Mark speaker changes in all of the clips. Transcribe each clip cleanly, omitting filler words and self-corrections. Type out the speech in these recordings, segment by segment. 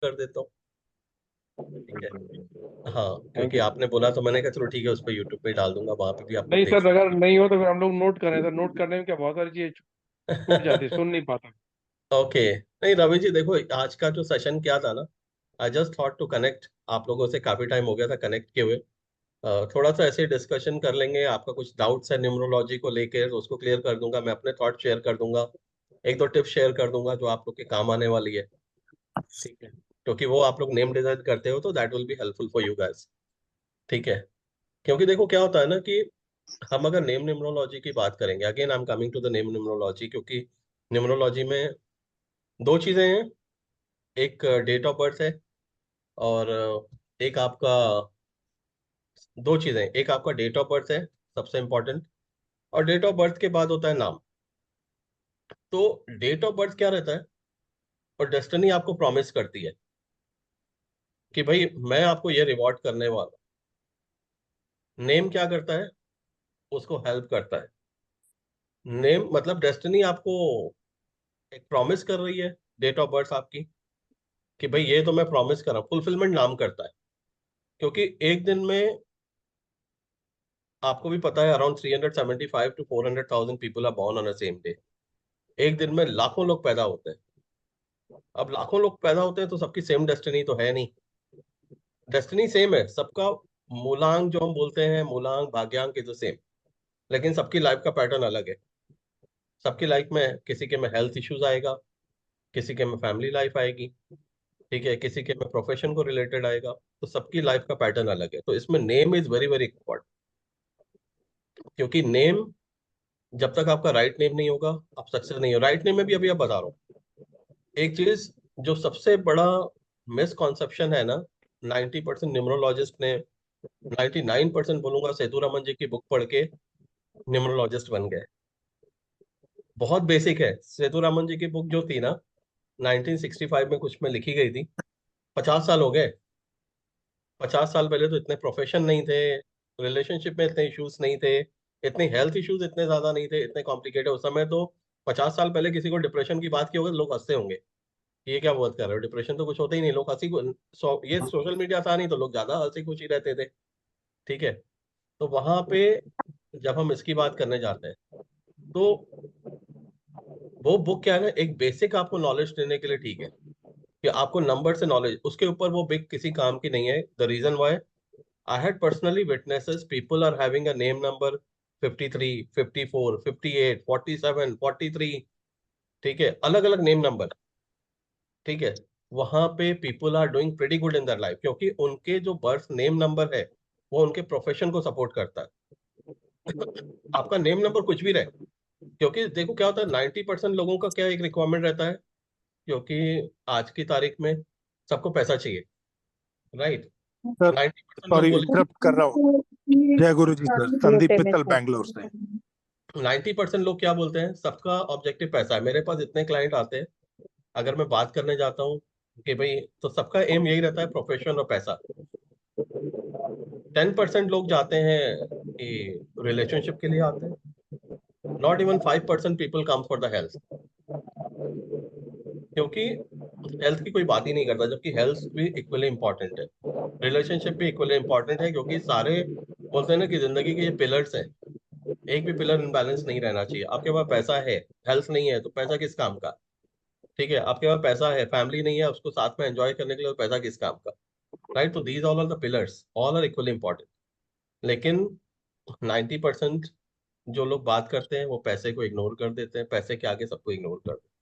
Speaker 1: कर देता हूँ। ठीक है। हाँ,
Speaker 2: थैंक
Speaker 1: क्योंकि
Speaker 2: यू सर।
Speaker 1: आपने बोला तो मैंने कहा चलो ठीक है, उस पर यूट्यूब पे डाल दूंगा, वहां पे भी आप लोग
Speaker 2: नहीं
Speaker 1: देख
Speaker 2: सर,
Speaker 1: सकते
Speaker 2: अगर नहीं हो तो फिर हम लोग नोट करें सर, नोट करने में क्या बहुत सारी चीजें छूट जाती है, सुन नहीं पाता।
Speaker 1: हैं। ओके। नहीं रवि जी, देखो आज का जो सेशन क्या था ना, I just thought to connect आप लोगों से, काफी टाइम हो गया था कनेक्ट किए हुए। थोड़ा सा ऐसे डिस्कशन कर लेंगे, आपका कुछ डाउट्स है न्यूमरोलॉजी को लेकर तो उसको क्लियर कर दूंगा, मैं अपने थॉट शेयर कर दूंगा, एक दो टिप्स शेयर कर दूंगा जो आप लोग के काम आने वाली है। ठीक है। क्योंकि वो आप लोग नेम डिजाइन करते हो तो that will be helpful for you guys. ठीक है। क्योंकि देखो क्या होता है ना कि हम अगर नेम न्यूमरोलॉजी की बात करेंगे, again I am coming to the name numerology, क्योंकि न्यूमरोलॉजी में दो चीजें हैं, एक डेट ऑफ बर्थ है, और एक आपका, दो चीजें, एक आपका डेट ऑफ बर्थ है सबसे इंपॉर्टेंट, और डेट ऑफ बर्थ के बाद होता है नाम। तो डेट ऑफ बर्थ क्या रहता है, और डेस्टिनी आपको प्रॉमिस करती है कि भाई मैं आपको ये रिवॉर्ड करने वाला। नेम क्या करता है, उसको हेल्प करता है। नेम मतलब डेस्टिनी आपको एक प्रॉमिस कर रही है, डेट ऑफ बर्थ आपकी, कि भाई ये तो मैं प्रॉमिस कर रहा हूँ, फुलफिलमेंट नाम करता है। क्योंकि एक दिन में आपको भी पता है around 375 to 400,000 people are born on a same day. एक दिन में लाखों लोग पैदा होते हैं। अब लाखों लोग पैदा होते हैं तो सबकी सेम डेस्टिनी तो है नहीं। डेस्टिनी सेम है सबका, मूलांक जो हम बोलते हैं, मूलांक भाग्यांक इज सेम, लेकिन सबकी लाइफ का पैटर्न अलग है। सबकी लाइफ में किसी के में हेल्थ इश्यूज आएगा, किसी के में फैमिली लाइफ आएगी, ठीक है, किसी के में प्रोफेशन को रिलेटेड आएगा। तो सबकी लाइफ का पैटर्न अलग है, तो इसमें name is very very important. क्योंकि नेम, जब तक आपका राइट नेम नहीं होगा आप सक्सेस नहीं हो। राइट नेम में भी अभी आप बता रहा हूँ एक चीज, जो सबसे बड़ा मिसकॉन्सेप्शन है ना, 90% न्यूमरोलॉजिस्ट ने, 99% बोलूंगा सेतुरामन जी की बुक पढ़ के न्यूमरोलॉजिस्ट बन गए। बहुत बेसिक है, सेतुरामन जी की बुक जो थी ना, 1965 में कुछ में लिखी गई थी, 50 साल हो गए। 50 साल पहले तो इतने प्रोफेशन नहीं थे, रिलेशनशिप में इतने इश्यूज नहीं थे, इतने हेल्थ इश्यूज इतने ज्यादा नहीं थे, इतने कॉम्प्लिकेटेड उस समय तो। 50 साल पहले किसी को डिप्रेशन की बात की होगी तो लोग हंसते होंगे, ये क्या बात कर रहे हो, डिप्रेशन तो कुछ होता ही नहीं, लोग हंसी ये सोशल मीडिया था नहीं तो लोग ज्यादा हंसी खुशी रहते थे। ठीक है। तो वहां पे जब हम इसकी बात करने जाते हैं, तो वो बुक क्या है ना, एक बेसिक आपको नॉलेज देने के लिए, ठीक है, कि आपको नंबर से नॉलेज, उसके ऊपर वो बिग किसी काम की नहीं है। The reason why I had personally witnesses people are having a name number 53, 54, 58, 47, 43। ठीक है, अलग अलग नेम नंबर। ठीक है। वहां पे people are doing pretty good in their life, क्योंकि उनके जो बर्थ नेम नंबर है वो उनके प्रोफेशन को सपोर्ट करता है। आपका नेम नंबर कुछ भी रहे, क्योंकि देखो क्या होता है, 90% लोगों का क्या एक रिक्वायरमेंट रहता है, क्योंकि आज की तारीख में सबको पैसा चाहिए, राइट।
Speaker 2: सर
Speaker 1: 90% लोग
Speaker 2: सॉरी
Speaker 1: बोले,
Speaker 2: इंटरप्ट कर रहा हूँ। जय गुरु जी सर, संदीप मित्तल बैंगलोर से।
Speaker 1: 90% लोग क्या बोलते हैं, सबका ऑब्जेक्टिव पैसा है। मेरे पास इतने क्लाइंट आते हैं, अगर मैं बात करने जाता हूँ कि भाई, तो सबका एम यही रहता है, प्रोफेशन और पैसा। 10% लोग जाते हैं कि रिलेशनशिप के लिए आते हैं। Not even 5% people come for the health, क्योंकि हेल्थ की कोई बात ही नहीं करता, जबकि हेल्थ भी इक्वली इंपॉर्टेंट है, रिलेशनशिप भी इक्वली इंपॉर्टेंट है। क्योंकि सारे बोलते हैं ना कि जिंदगी के ये पिलर्स हैं, एक भी पिलर इनबैलेंस नहीं रहना चाहिए। आपके पास पैसा है, हेल्थ नहीं है, तो पैसा किस काम का। ठीक है, आपके पास पैसा है, फैमिली नहीं है, उसको साथ में एंजॉय करने के लिए, तो पैसा किस काम का। राइट। तो these all are the pillars, all are equally important. लेकिन 90% जो लोग बात करते हैं वो पैसे को इग्नोर कर देते हैं, पैसे के आगे सबको इग्नोर कर देते हैं।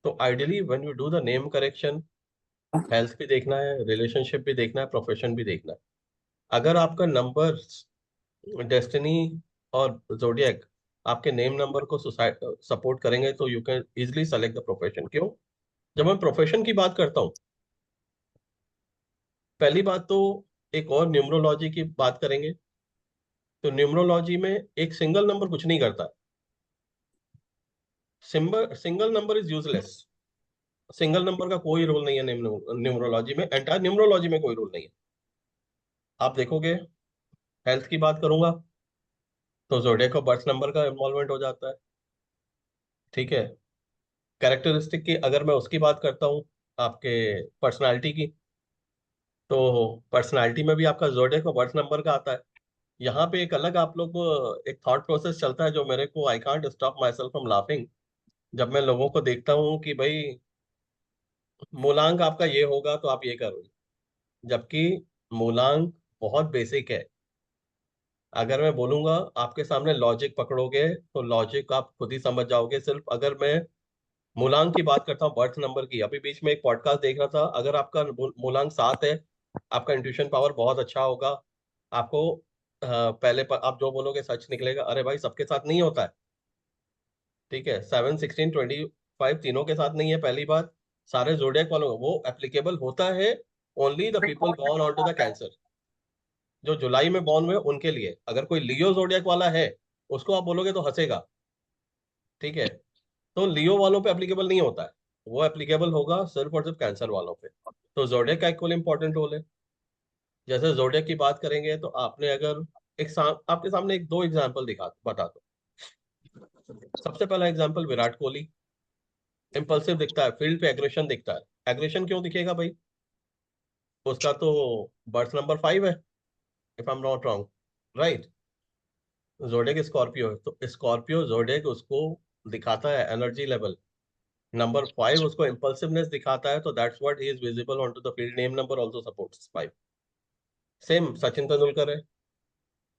Speaker 1: तो ideally when you do the name correction, health भी देखना है, रिलेशनशिप भी देखना है, प्रोफेशन भी देखना है। अगर आपका नंबर, डेस्टिनी और जोडियक आपके नेम नंबर को सपोर्ट करेंगे तो you can easily select the profession. क्यों, जब मैं प्रोफेशन की बात करता हूँ, पहली बात तो एक और न्यूमरोलॉजी की बात करेंगे, तो न्यूमरोलॉजी में एक सिंगल नंबर कुछ नहीं करता। Single number is useless. Single number का कोई रोल नहीं है न्यूमरोलॉजी में, एंटायर न्यूमरोलॉजी में कोई रोल नहीं है। आप देखोगे, हेल्थ की बात करूंगा तो जोडियक और बर्थ नंबर का इन्वॉल्वमेंट हो जाता है। ठीक है। कैरेक्टरिस्टिक की अगर मैं उसकी बात करता हूँ आपके पर्सनालिटी की। तो पर्सनालिटी में भी आपका जोडियक और बर्थ नंबर का आता है। यहाँ पे एक अलग आप लोग को एक थॉट प्रोसेस चलता है जो मेरे को I can't stop my self from laughing, जब मैं लोगों को देखता हूँ कि भाई मूलांक आपका ये होगा तो आप ये करो, जबकि मूलांक बहुत बेसिक है। अगर मैं बोलूंगा आपके सामने लॉजिक पकड़ोगे तो लॉजिक आप खुद ही समझ जाओगे। सिर्फ अगर मैं मूलांक की बात करता हूँ, बर्थ नंबर की, अभी बीच में एक पॉडकास्ट देख रहा था, अगर आपका मूलांक 7 है, आपका इंट्यूशन पावर बहुत अच्छा होगा। आपको आप जो बोलोगे सच निकलेगा। अरे भाई सबके साथ नहीं होता है, ठीक है। 7, 16, 25 तीनों के साथ नहीं है, पहली बात। सारे जोडियक वालों वो एप्लीकेबल होता है only the people born on to the Cancer, जो जुलाई में बॉर्न हुए उनके लिए। अगर कोई लियो जोडियक वाला है उसको आप बोलोगे तो हंसेगा, ठीक है। तो लियो वालों पे एप्लीकेबल नहीं होता है, वो एप्लीकेबल होगा सिर्फ और सिर्फ कैंसर वालों पे। तो जोडियक का इक्वल इंपॉर्टेंट रोल है। जैसे जोडियक की बात करेंगे तो आपने अगर आपके सामने एक दो एग्जांपल दिखा बता दो। सबसे पहला एग्जांपल विराट कोहली, इंपल्सिव दिखता है, फील्ड पे एग्रेशन दिखता है। एग्रेशन क्यों दिखेगा भाई? उसका तो बर्थ नंबर 5 है, if I am not wrong, right. Zodiac Scorpio है, तो स्कॉर्पियो जोडियक उसको दिखाता है एनर्जी लेवल। नंबर 5 उसको इम्पल्सिवनेस दिखाता है, तो that's what he is visible on to the field. Name number also supports 5। Same Sachin Tendulkar है,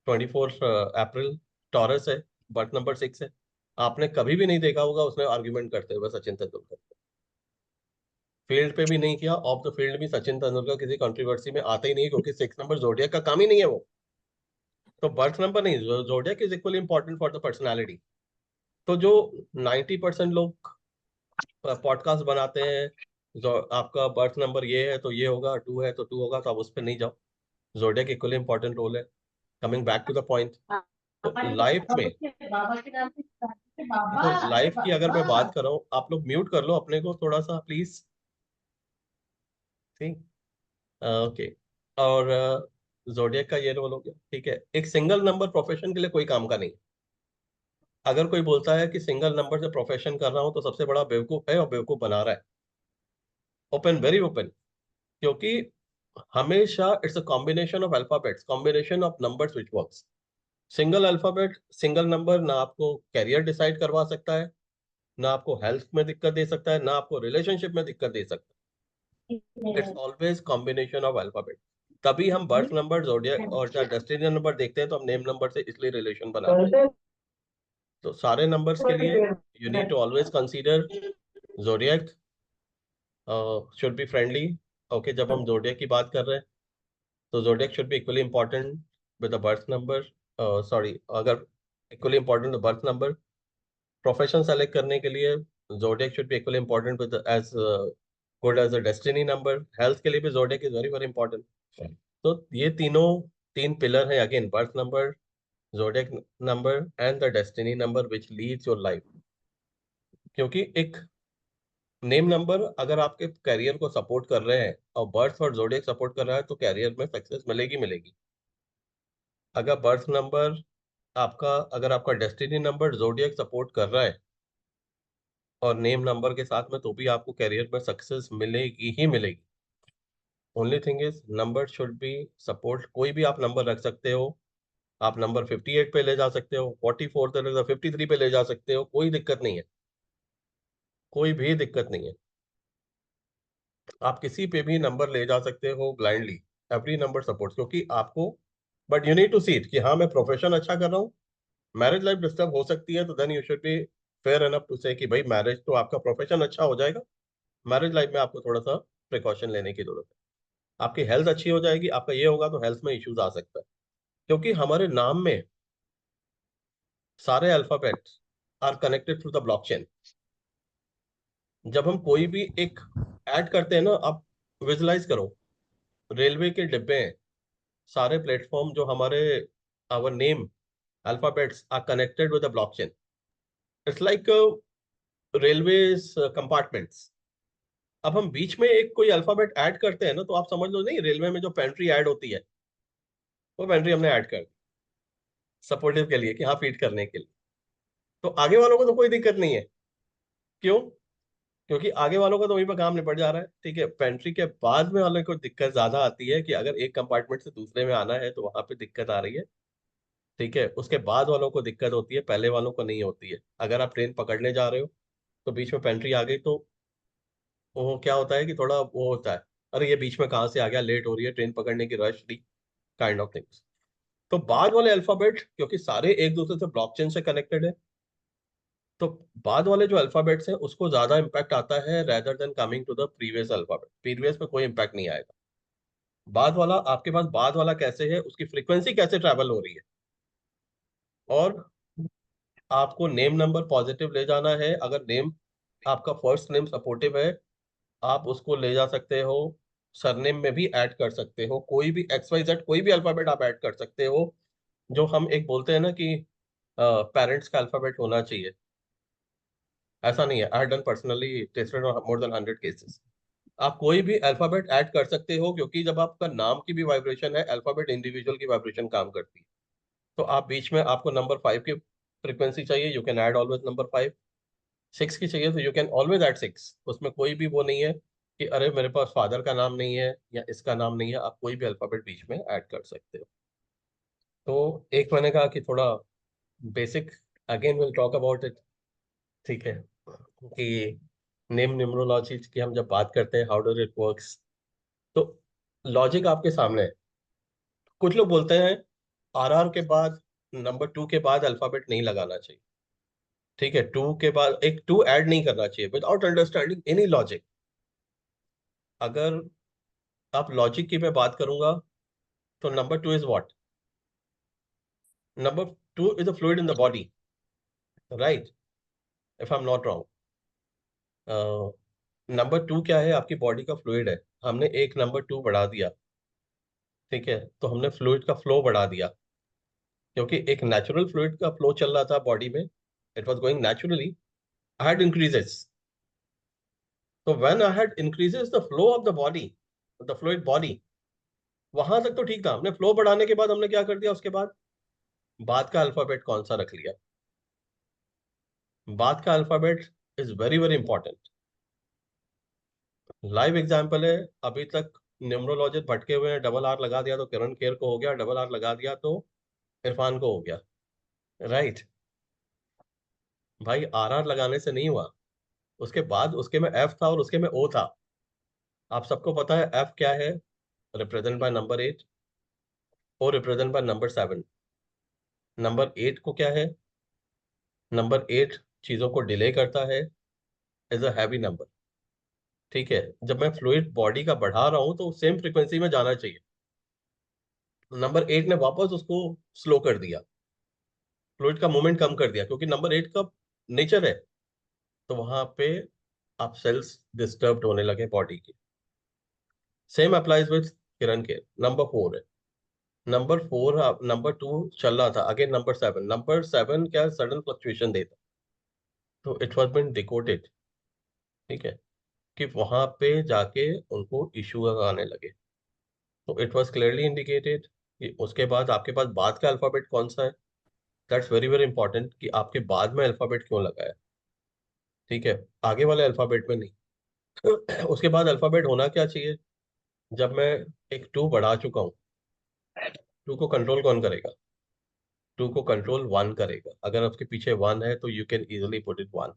Speaker 1: 24 अप्रैल, टॉरस है, बर्थ नंबर 6 है। आपने कभी भी नहीं देखा होगा उसने आर्ग्यूमेंट करते हुए सचिन तेंदुलकर। फील्ड पे भी नहीं किया, ऑफ द फील्ड भी सचिन तेंदुलकर किसी कंट्रोवर्सी में आते ही नहीं, क्योंकि 6 नंबर जोडियक का काम ही नहीं है वो। तो बर्थ नंबर नहीं, zodiac is equally important for the personality. तो जो 90% लोग पॉडकास्ट बनाते हैं, जो आपका बर्थ नंबर ये है तो ये होगा, 2 है तो 2 होगा, तो आप उस पर नहीं जाओ। जोडियक इक्वली इंपॉर्टेंट रोल है। Coming back to the point, तो लाइफ में, तो लाइफ की अगर मैं बात कर रहा हूँ, आप लोग म्यूट कर लो अपने को थोड़ा सा प्लीज, ठीक। ओके। और जोडियक का ये रोल हो गया, ठीक है। एक सिंगल नंबर प्रोफेशन के लिए कोई काम का नहीं। अगर कोई बोलता है कि सिंगल नंबर से प्रोफेशन कर रहा हूं तो सबसे बड़ा बेवकूफ है और बेवकूफ बना रहा है। Open, very open. क्योंकि हमेशा it's a combination of alphabets, combination of numbers which works. Single alphabet, single number ना आपको कैरियर डिसाइड करवा सकता है, ना आपको हेल्थ में दिक्कत दे सकता है, ना आपको रिलेशनशिप में दिक्कत दे सकता है। It's always combination of alphabet. तभी हम बर्थ नंबर, जोडियक और चाहे डेस्टिनी नंबर देखते हैं तो हम नेम नंबर से इसलिए रिलेशन बनाते हैं। तो सारे नंबर्स के लिए you need to always consider zodiac should be friendly. Okay, जब हम जोडियक की बात कर रहे हैं तो zodiac should be equally important with the birth number. Sorry, अगर equally important birth number. Profession select करने के लिए zodiac should be equally important with as good as a destiny number. Health के लिए भी zodiac is very very important. तो ये तीनों, तीन पिलर हैं again, birth number, zodiac number and the destiny number which leads your life. क्योंकि एक नेम नंबर अगर आपके करियर को सपोर्ट कर रहे हैं और बर्थ और जोडियक सपोर्ट कर रहा है तो करियर में सक्सेस मिलेगी मिलेगी। अगर बर्थ नंबर आपका, अगर आपका डेस्टिनी नंबर जोडियक सपोर्ट कर रहा है और नेम नंबर के साथ में, तो भी आपको करियर में सक्सेस मिलेगी ही मिलेगी। Only thing is number should be support. कोई भी आप नंबर रख सकते हो, आप नंबर 58 पे ले जा सकते हो, 44 पे ले जा, 53 पे ले जा सकते हो, कोई दिक्कत नहीं है, कोई भी दिक्कत नहीं है। आप किसी पे भी नंबर ले जा सकते हो ब्लाइंडली, एवरी नंबर सपोर्ट, क्योंकि आपको, but you need to see it कि हाँ मैं प्रोफेशन अच्छा कर रहा हूँ, मैरिज लाइफ डिस्टर्ब हो सकती है, तो then you should be fair enough to say कि भाई मैरिज तो आपका प्रोफेशन अच्छा हो जाएगा, मैरिज लाइफ में आपको थोड़ा सा प्रिकॉशन लेने की जरूरत है। आपकी हेल्थ अच्छी हो जाएगी, आपका ये होगा तो हेल्थ में इश्यूज आ सकता है। क्योंकि हमारे नाम में सारे alphabets are connected through the blockchain. जब हम कोई भी एक ऐड करते हैं ना, आप विजुलाइज करो, रेलवे के डिब्बे हैं, सारे प्लेटफॉर्म जो हमारे, our name alphabets are connected with the blockchain. It's like railway compartments. अब हम बीच में एक कोई अल्फाबेट ऐड करते हैं ना, तो आप समझ लो, नहीं, रेलवे में जो पेंट्री ऐड होती है वो पेंट्री हमने ऐड कर दी सपोर्टिव के लिए कि हाँ फीड करने के लिए, तो आगे वालों को तो कोई दिक्कत नहीं है। क्यों? क्योंकि आगे वालों का तो वहीं पर काम निपट जा रहा है। ठीक है, पेंट्री के बाद में वालों को दिक्कत ज्यादा आती है कि अगर एक कंपार्टमेंट से दूसरे में आना है तो वहां पे दिक्कत आ रही है। ठीक है, उसके बाद वालों को दिक्कत होती है, पहले वालों को नहीं होती है। अगर आप ट्रेन पकड़ने जा रहे हो तो बीच में पेंट्री आ गई तो वो क्या होता है कि थोड़ा वो होता है, अरे ये बीच में कहाँ से आ गया, लेट हो रही है ट्रेन पकड़ने की, rush the kind of things. तो बाद वाले अल्फाबेट क्योंकि सारे एक दूसरे से ब्लॉकचेन से कनेक्टेड है, तो बाद वाले जो अल्फाबेट्स हैं उसको ज्यादा इम्पैक्ट आता है rather than coming to the previous alphabet. Previous में कोई इम्पैक्ट नहीं आएगा। बाद वाला आपके पास बाद वाला कैसे है, उसकी फ्रीक्वेंसी कैसे ट्रैवल हो रही है, और आपको नेम नंबर पॉजिटिव ले जाना है। अगर नेम आपका फर्स्ट नेम सपोर्टिव है, आप उसको ले जा सकते हो, सरनेम में भी ऐड कर सकते हो, कोई भी एक्स वाई जेड कोई भी अल्फाबेट आप ऐड कर सकते हो। जो हम एक बोलते हैं ना कि पेरेंट्स का अल्फाबेट होना चाहिए, ऐसा नहीं है। I done personally tested more than 100 cases. आप कोई भी अल्फाबेट ऐड कर सकते हो, क्योंकि जब आपका नाम की भी वाइब्रेशन है, अल्फाबेट इंडिविजुअल की वाइब्रेशन काम करती है। तो आप बीच में आपको नंबर 5 की फ्रीक्वेंसी चाहिए, you can add always number 5। 6 की चाहिए तो यू कैन ऑलवेज ऐड 6। उसमें कोई भी वो नहीं है कि अरे मेरे पास फादर का नाम नहीं है या इसका नाम नहीं है, आप कोई भी अल्फाबेट बीच में ऐड कर सकते हो। तो एक मैंने कहा कि थोड़ा basic, again will talk about it. ठीक है, कि नेम न्यूमरोलॉजी की हम जब बात करते हैं, हाउ डज इट वर्क्स, तो लॉजिक आपके सामने है। कुछ लोग बोलते हैं आरआर के बाद, नंबर 2 के बाद अल्फाबेट नहीं लगाना चाहिए। ठीक है, 2 के बाद एक 2 ऐड नहीं करना चाहिए विदाउट अंडरस्टैंडिंग एनी लॉजिक। अगर आप लॉजिक की मैं बात करूंगा तो number 2 is what? Number 2 is a fluid in the body, right? If I am not wrong, number 2 क्या है? आपकी बॉडी का फ्लूइड है। हमने एक नंबर 2 बढ़ा दिया, ठीक है, तो हमने फ्लूइड का फ्लो बढ़ा दिया। क्योंकि एक नेचुरल फ्लूइड का फ्लो चल रहा था बॉडी में, it was going naturally, I had increases. तो when I had increases the flow of the body, the fluid body, वहां तक तो ठीक था। हमने फ्लो बढ़ाने के बाद हमने क्या कर दिया उसके बाद का अल्फाबेट कौन सा रख लिया? बाद का alphabet is very very important. Live example है, अभी तक न्यूमरोलॉजिस्ट भटके हुए हैं। डबल आर लगा दिया तो किरण खेर को हो गया, डबल आर लगा दिया तो इरफान को हो गया, राइट? भाई आर आर लगाने से नहीं हुआ, उसके बाद उसके में एफ था और उसके में ओ था। आप सबको पता है एफ क्या है? Represent by number 8, O represent by number 7। Number 8 को क्या है? नंबर 8 चीजों को डिले करता है, इज अ हैवी नंबर। ठीक है, जब मैं फ्लूइड बॉडी का बढ़ा रहा हूं तो सेम फ्रीक्वेंसी में जाना चाहिए। नंबर 8 ने वापस उसको स्लो कर दिया, फ्लूइड का मूवमेंट कम कर दिया, क्योंकि नंबर 8 का नेचर है। तो वहां पे आप सेल्स डिस्टर्ब होने लगे बॉडी की। सेम अप्लाइज विथ किरण के नंबर 4 है। नंबर 4, नंबर 2 चल रहा था, अगेन नंबर 7 क्या सडन फ्लक्चुएशन देता, तो इट वॉज बीन डिकोडेड। ठीक है, कि वहां पे जाके उनको इशू आने लगे। तो इट वॉज क्लियरली इंडिकेटेड कि उसके बाद आपके पास बाद का अल्फाबेट कौन सा है। दैट्स वेरी वेरी इंपॉर्टेंट कि आपके बाद में अल्फाबेट क्यों लगाया। ठीक है, आगे वाले अल्फाबेट में नहीं। उसके बाद अल्फाबेट होना क्या चाहिए? जब मैं एक 2 बढ़ा चुका हूँ, 2 को कंट्रोल कौन करेगा? 2 को कंट्रोल 1 करेगा। अगर उसके पीछे 1 है तो you can easily put it 1।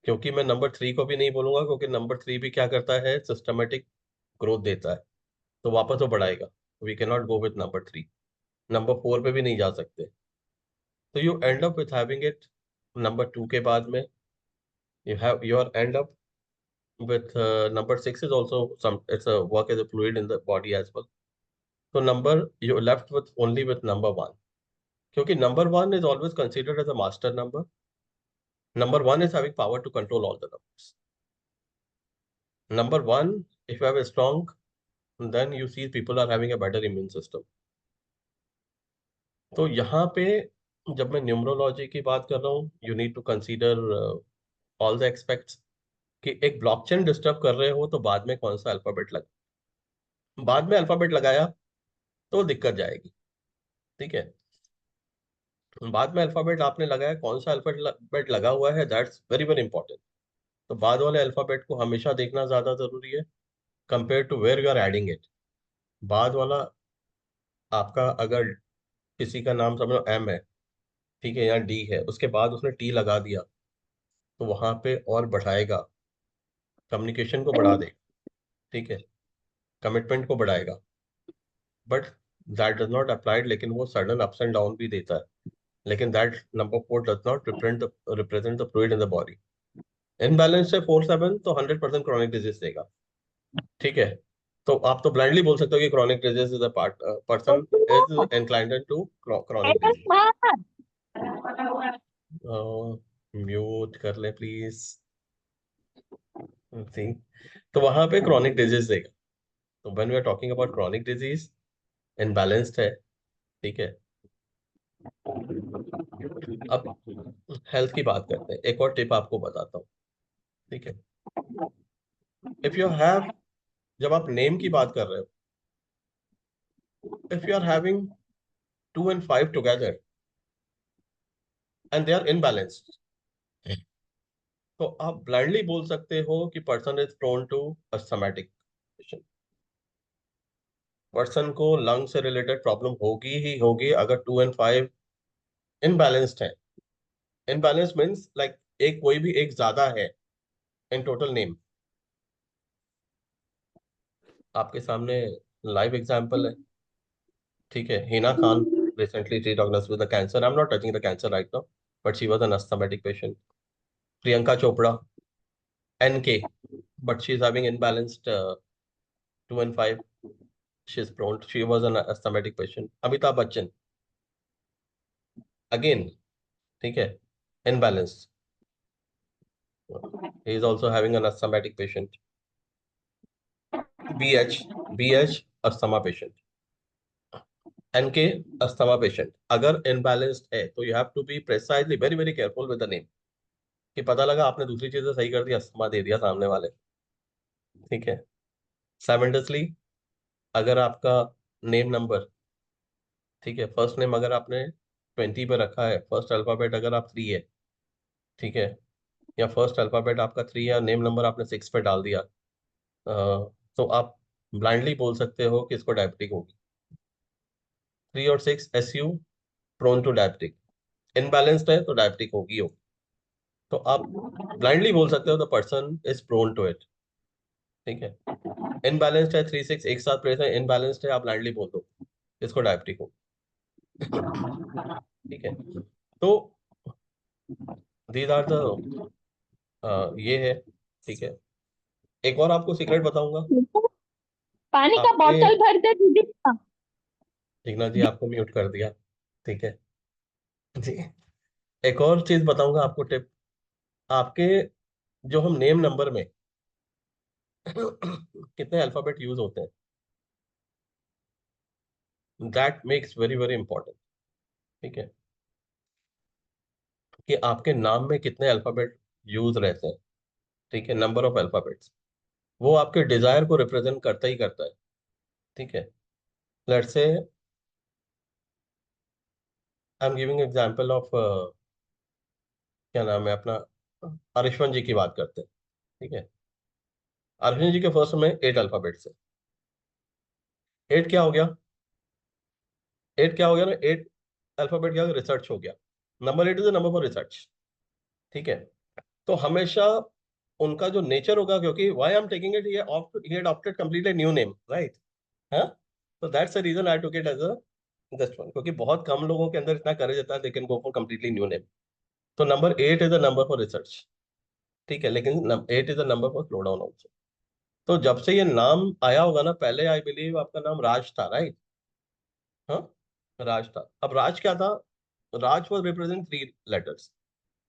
Speaker 1: क्योंकि मैं नंबर 3 को भी नहीं बोलूंगा, क्योंकि नंबर 3 भी क्या करता है, सिस्टमेटिक ग्रोथ देता है, तो वापस वो बढ़ाएगा। We can not go with number 3। Number 4 पे भी नहीं जा सकते। तो you end up with having it number 2 के बाद में, you have your end up with number 6 is also some, it's a work as a fluid in the body as well. So number you left with only with number 1, क्योंकि number 1 is always considered as a master number. Number 1 is having power to control all the numbers. Number 1, if you have a strong, then you see people are having a better immune system. तो यहाँ पे जब मैं numerology की बात कर रहा हूँ, you need to consider all the aspects, कि एक ब्लॉकचेन डिस्टर्ब कर रहे हो तो बाद में कौन सा अल्फाबेट लगा, बाद में अल्फाबेट लगाया तो दिक्कत जाएगी। ठीक है, बाद में अल्फाबेट आपने लगाया, कौन सा अल्फाबेट लगा हुआ है, दैट्स वेरी वेरी इंपॉर्टेंट। तो बाद वाले अल्फाबेट को हमेशा देखना ज्यादा जरूरी है compare to where you are adding it. बाद वाला आपका, अगर किसी का नाम समझो एम है, ठीक है, या डी है, उसके बाद उसने टी लगा दिया, तो वहां पे और बढ़ाएगा, कम्युनिकेशन को बढ़ा दे, ठीक है, कमिटमेंट को बढ़ाएगा। But that does not applied, लेकिन वो सडन अप्स एंड डाउन भी देता है। लेकिन that number 4 does not represent the fluid in the body. Imbalance है 4-7 तो 100% क्रॉनिक डिजीज देगा, ठीक है। तो आप तो ब्लाइंडली बोल सकते हो कि chronic disease is a part, person is inclined to chronic disease. Mute कर ले प्लीज। सी, तो वहां पे क्रॉनिक डिजीज देगा। तो when we are talking about chronic disease, imbalanced है, ठीक है। अब हेल्थ की बात करते हैं, एक और टिप आपको बताता हूँ, ठीक है। इफ यू हैव, जब आप नेम की बात कर रहे हो, if you are having 2 and 5 together and they are imbalanced, तो आप ब्लाइंडली बोल सकते हो कि person is prone to asthmatic. Person को लंग से रिलेटेड प्रॉब्लम होगी ही होगी अगर 2 and 5 इनबैलेंस्ड है। इनबैलेंस मीन्स लाइक एक कोई भी एक ज्यादा है इन टोटल नेम। आपके सामने लाइव एग्जांपल है, ठीक है। Hina Khan recently she diagnosed with the cancer. I'm not touching the cancer right now, but she was an asthmatic patient. Priyanka Chopra, NK, but she's having imbalanced 2 and 5. She's prone. She was an asthmatic patient. Amitabh Bachchan, again, ठीक है, imbalanced. He is also having an asthmatic patient. BH asthma patient, NK asthma patient. अगर imbalanced है तो you have to be precisely very very careful with the name, कि पता लगा आपने दूसरी चीजें सही कर दी, अस्थमा दे दिया सामने वाले, ठीक है। साइमल्टेनियसली, अगर आपका नेम नंबर, ठीक है, फर्स्ट नेम अगर आपने 20 पे रखा है, फर्स्ट अल्फाबेट अगर आप 3 है, ठीक है, या फर्स्ट अल्फाबेट आपका 3 है, नेम नंबर आपने 6 पे डाल दिया, तो आप ब्लाइंडली बोल सकते हो कि इसको डायबिटिक होगी। 3 और 6 SU, prone to diabetic. Imbalanced है तो डायबिटिक होगी होगी। तो आप ब्लाइंडली बोल सकते हो the person is prone to it, ठीक है। इनबैलेंस्ड है, 3-6 एक साथ प्लेस है, इनबैलेंस्ड है, आप ब्लाइंडली बोल दो इसको डायबिटिक हो, ठीक है। तो दीज आर द, ये है, ठीक है। एक और आपको सीक्रेट बताऊंगा।
Speaker 3: पानी का
Speaker 1: आपके,
Speaker 3: बॉटल भर दे दीदी का।
Speaker 1: जिग्ना जी आपको म्यूट कर दिया, ठीक है जी। एक और चीज बताऊंगा आपको, टिप। आपके, जो हम नेम नंबर में कितने अल्फाबेट यूज होते हैं, that makes very very important, ठीक है, कि आपके नाम में कितने अल्फाबेट यूज रहते हैं, ठीक है, नंबर ऑफ अल्फाबेट्स। वो आपके डिजायर को रिप्रेजेंट करता ही करता है, ठीक है। Let's say I am giving example of, क्या नाम है अपना, अरिशवन जी की बात करते हैं, ठीक है। अरिशवन जी के फर्स्ट में 8 अल्फाबेट्स है। 8 क्या हो गया, 8 क्या हो गया ना, 8 अल्फाबेट क्या, रिसर्च हो गया। Number 8 is number for research, ठीक है। तो हमेशा उनका जो नेचर होगा, क्योंकि why I am taking it, he adopted completely new name, right, हाँ। तो that's the reason I took it as a just one, क्योंकि बहुत कम लोगों के अंदर इतना करेज होता है they can go for completely new name. तो number 8 is a number for research, ठीक है, लेकिन 8 is a number for slow down also. तो जब से ये नाम आया होगा ना, पहले आई बिलीव आपका नाम राज था, राइट, हाँ, राज था। अब राज क्या था, राज वॉज रिप्रेजेंट 3 लेटर्स।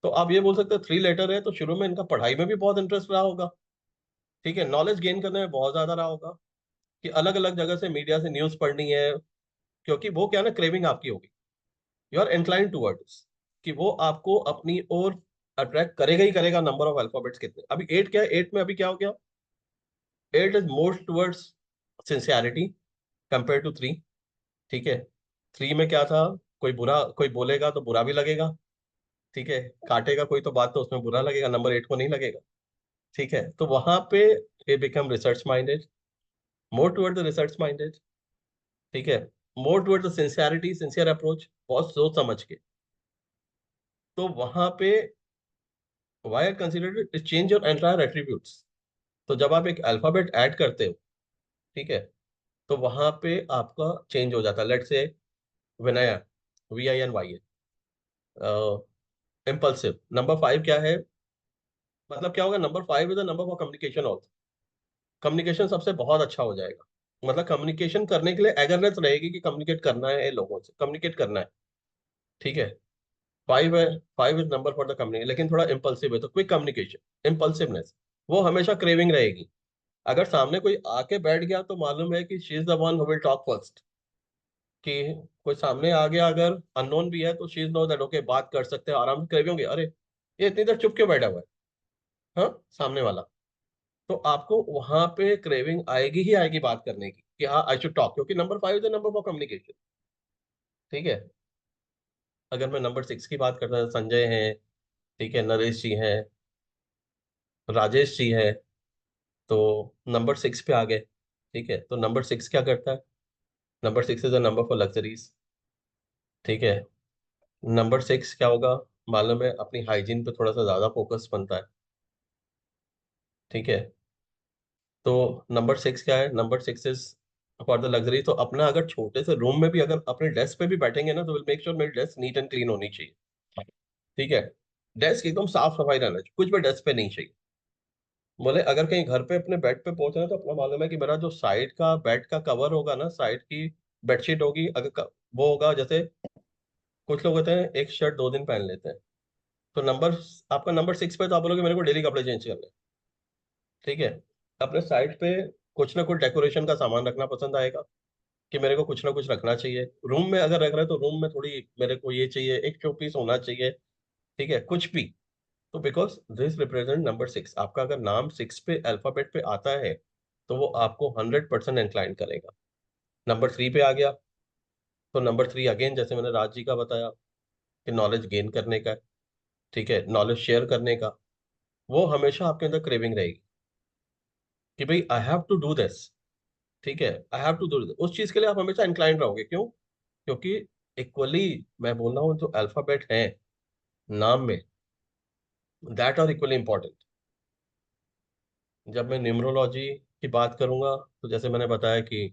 Speaker 1: तो आप ये बोल सकते हो 3 लेटर है, तो शुरू में इनका पढ़ाई में भी बहुत इंटरेस्ट रहा होगा, ठीक है, नॉलेज गेन करने में बहुत ज्यादा रहा होगा, कि अलग अलग जगह से मीडिया से न्यूज पढ़नी है, क्योंकि वो क्या ना, क्रेविंग आपकी होगी, यू आर इंक्लाइन टूवर्ड्स, कि वो आपको अपनी ओर अट्रैक्ट करेगा ही करेगा। नंबर ऑफ अल्फाबेट्स कितने, अभी 8 क्या है, 8 में अभी क्या हो गया, 8 is most towards sincerity compare to 3, ठीक है। 3 में क्या था, कोई बुरा, कोई बोलेगा तो बुरा भी लगेगा, ठीक है, काटेगा कोई तो बात तो उसमें बुरा लगेगा, नंबर 8 को नहीं लगेगा। ठीक है, तो वहां पे ये become research minded, more toward the research minded. ठीक है, more toward the sincerity, sincere approach, बहुत सोच समझ के। तो वहां पे why I consider it change your entire attributes. तो जब आप एक अल्फाबेट ऐड करते हो, ठीक है, तो वहां पे आपका चेंज हो जाता है। Let's say Vinaya, VINYA, impulsive. Number 5 क्या है, मतलब क्या होगा, number 5 is the number for communication also. Communication सबसे बहुत अच्छा हो जाएगा, मतलब कम्युनिकेशन करने के लिए अवेयरनेस रहेगी कि कम्युनिकेट करना है लोगों से, कम्युनिकेट करना है। ठीक है, 5 है, 5 is number for the communication, लेकिन थोड़ा इम्पल्सिव है, तो क्विक कम्युनिकेशन, इम्पल्सिवनेस, वो हमेशा क्रेविंग रहेगी। अगर सामने कोई आके बैठ गया तो मालूम है कि she is the one who will talk first, कि कोई सामने आ गया अगर अननोन भी है तो she is know that okay, बात कर सकते हैं आराम से, क्रेविंग होगी, अरे ये इतनी देर चुप क्यों बैठा हुआ है, हाँ, सामने वाला। तो आपको वहां पे क्रेविंग आएगी ही आएगी बात करने की, कि हाँ आई शुड टॉक, क्योंकि number 5 is the number for communication. ठीक है, अगर मैं नंबर 6 की बात करता हूँ, संजय है, ठीक है, नरेश जी है, राजेश जी है, तो नंबर 6 पे आ गए। ठीक है, तो नंबर 6 क्या करता है, number 6 is the number for luxuries. ठीक है, नंबर 6 क्या होगा, मालूम है, अपनी हाइजीन पे थोड़ा सा ज्यादा फोकस बनता है। ठीक है, तो नंबर 6 क्या है, number 6 is for the luxury. तो अपना अगर छोटे से रूम में भी अगर अपने डेस्क पे भी बैठेंगे ना, तो विल मेक श्योर मेरी डेस्क नीट एंड क्लीन होनी चाहिए। ठीक है, डेस्क एकदम साफ सफाई रहना चाहिए, कुछ भी डेस्क पे नहीं चाहिए। बोले अगर कहीं घर पे अपने बेड पे पहुंचे ना, तो अपना मालूम है कि मेरा जो साइड का बेड का कवर होगा ना, साइड की बेडशीट होगी, अगर वो होगा, जैसे कुछ लोग होते हैं एक शर्ट 2 दिन पहन लेते हैं, तो नंबर, आपका नंबर 6 पे, तो आप बोलोगे मेरे को डेली कपड़े चेंज करने हैं। ठीक है, अपने साइड पे कुछ ना कुछ डेकोरेशन का सामान रखना पसंद आएगा, कि मेरे को कुछ ना कुछ रखना चाहिए। रूम में अगर रख रहे हैं तो रूम में थोड़ी मेरे को ये चाहिए, एक शो पीस होना चाहिए। ठीक है, कुछ भी। तो बिकॉज दिस रिप्रेजेंट नंबर 6, आपका अगर नाम 6 पे अल्फाबेट पे आता है, तो वो आपको 100% इंक्लाइन करेगा। नंबर 3 पे आ गया, तो नंबर 3 अगेन, जैसे मैंने राज जी का बताया, कि नॉलेज गेन करने का है। ठीक है, नॉलेज शेयर करने का, वो हमेशा आपके अंदर क्रेविंग रहेगी, कि भाई I have to do this. ठीक है, I have to do this, उस चीज के लिए आप हमेशा इंक्लाइन रहोगे। क्यों? क्योंकि इक्वली, मैं बोल रहा हूँ, जो अल्फाबेट है नाम में, दैट आर इक्वली इंपॉर्टेंट। जब मैं न्यूमरोलॉजी की बात करूंगा, तो जैसे मैंने बताया कि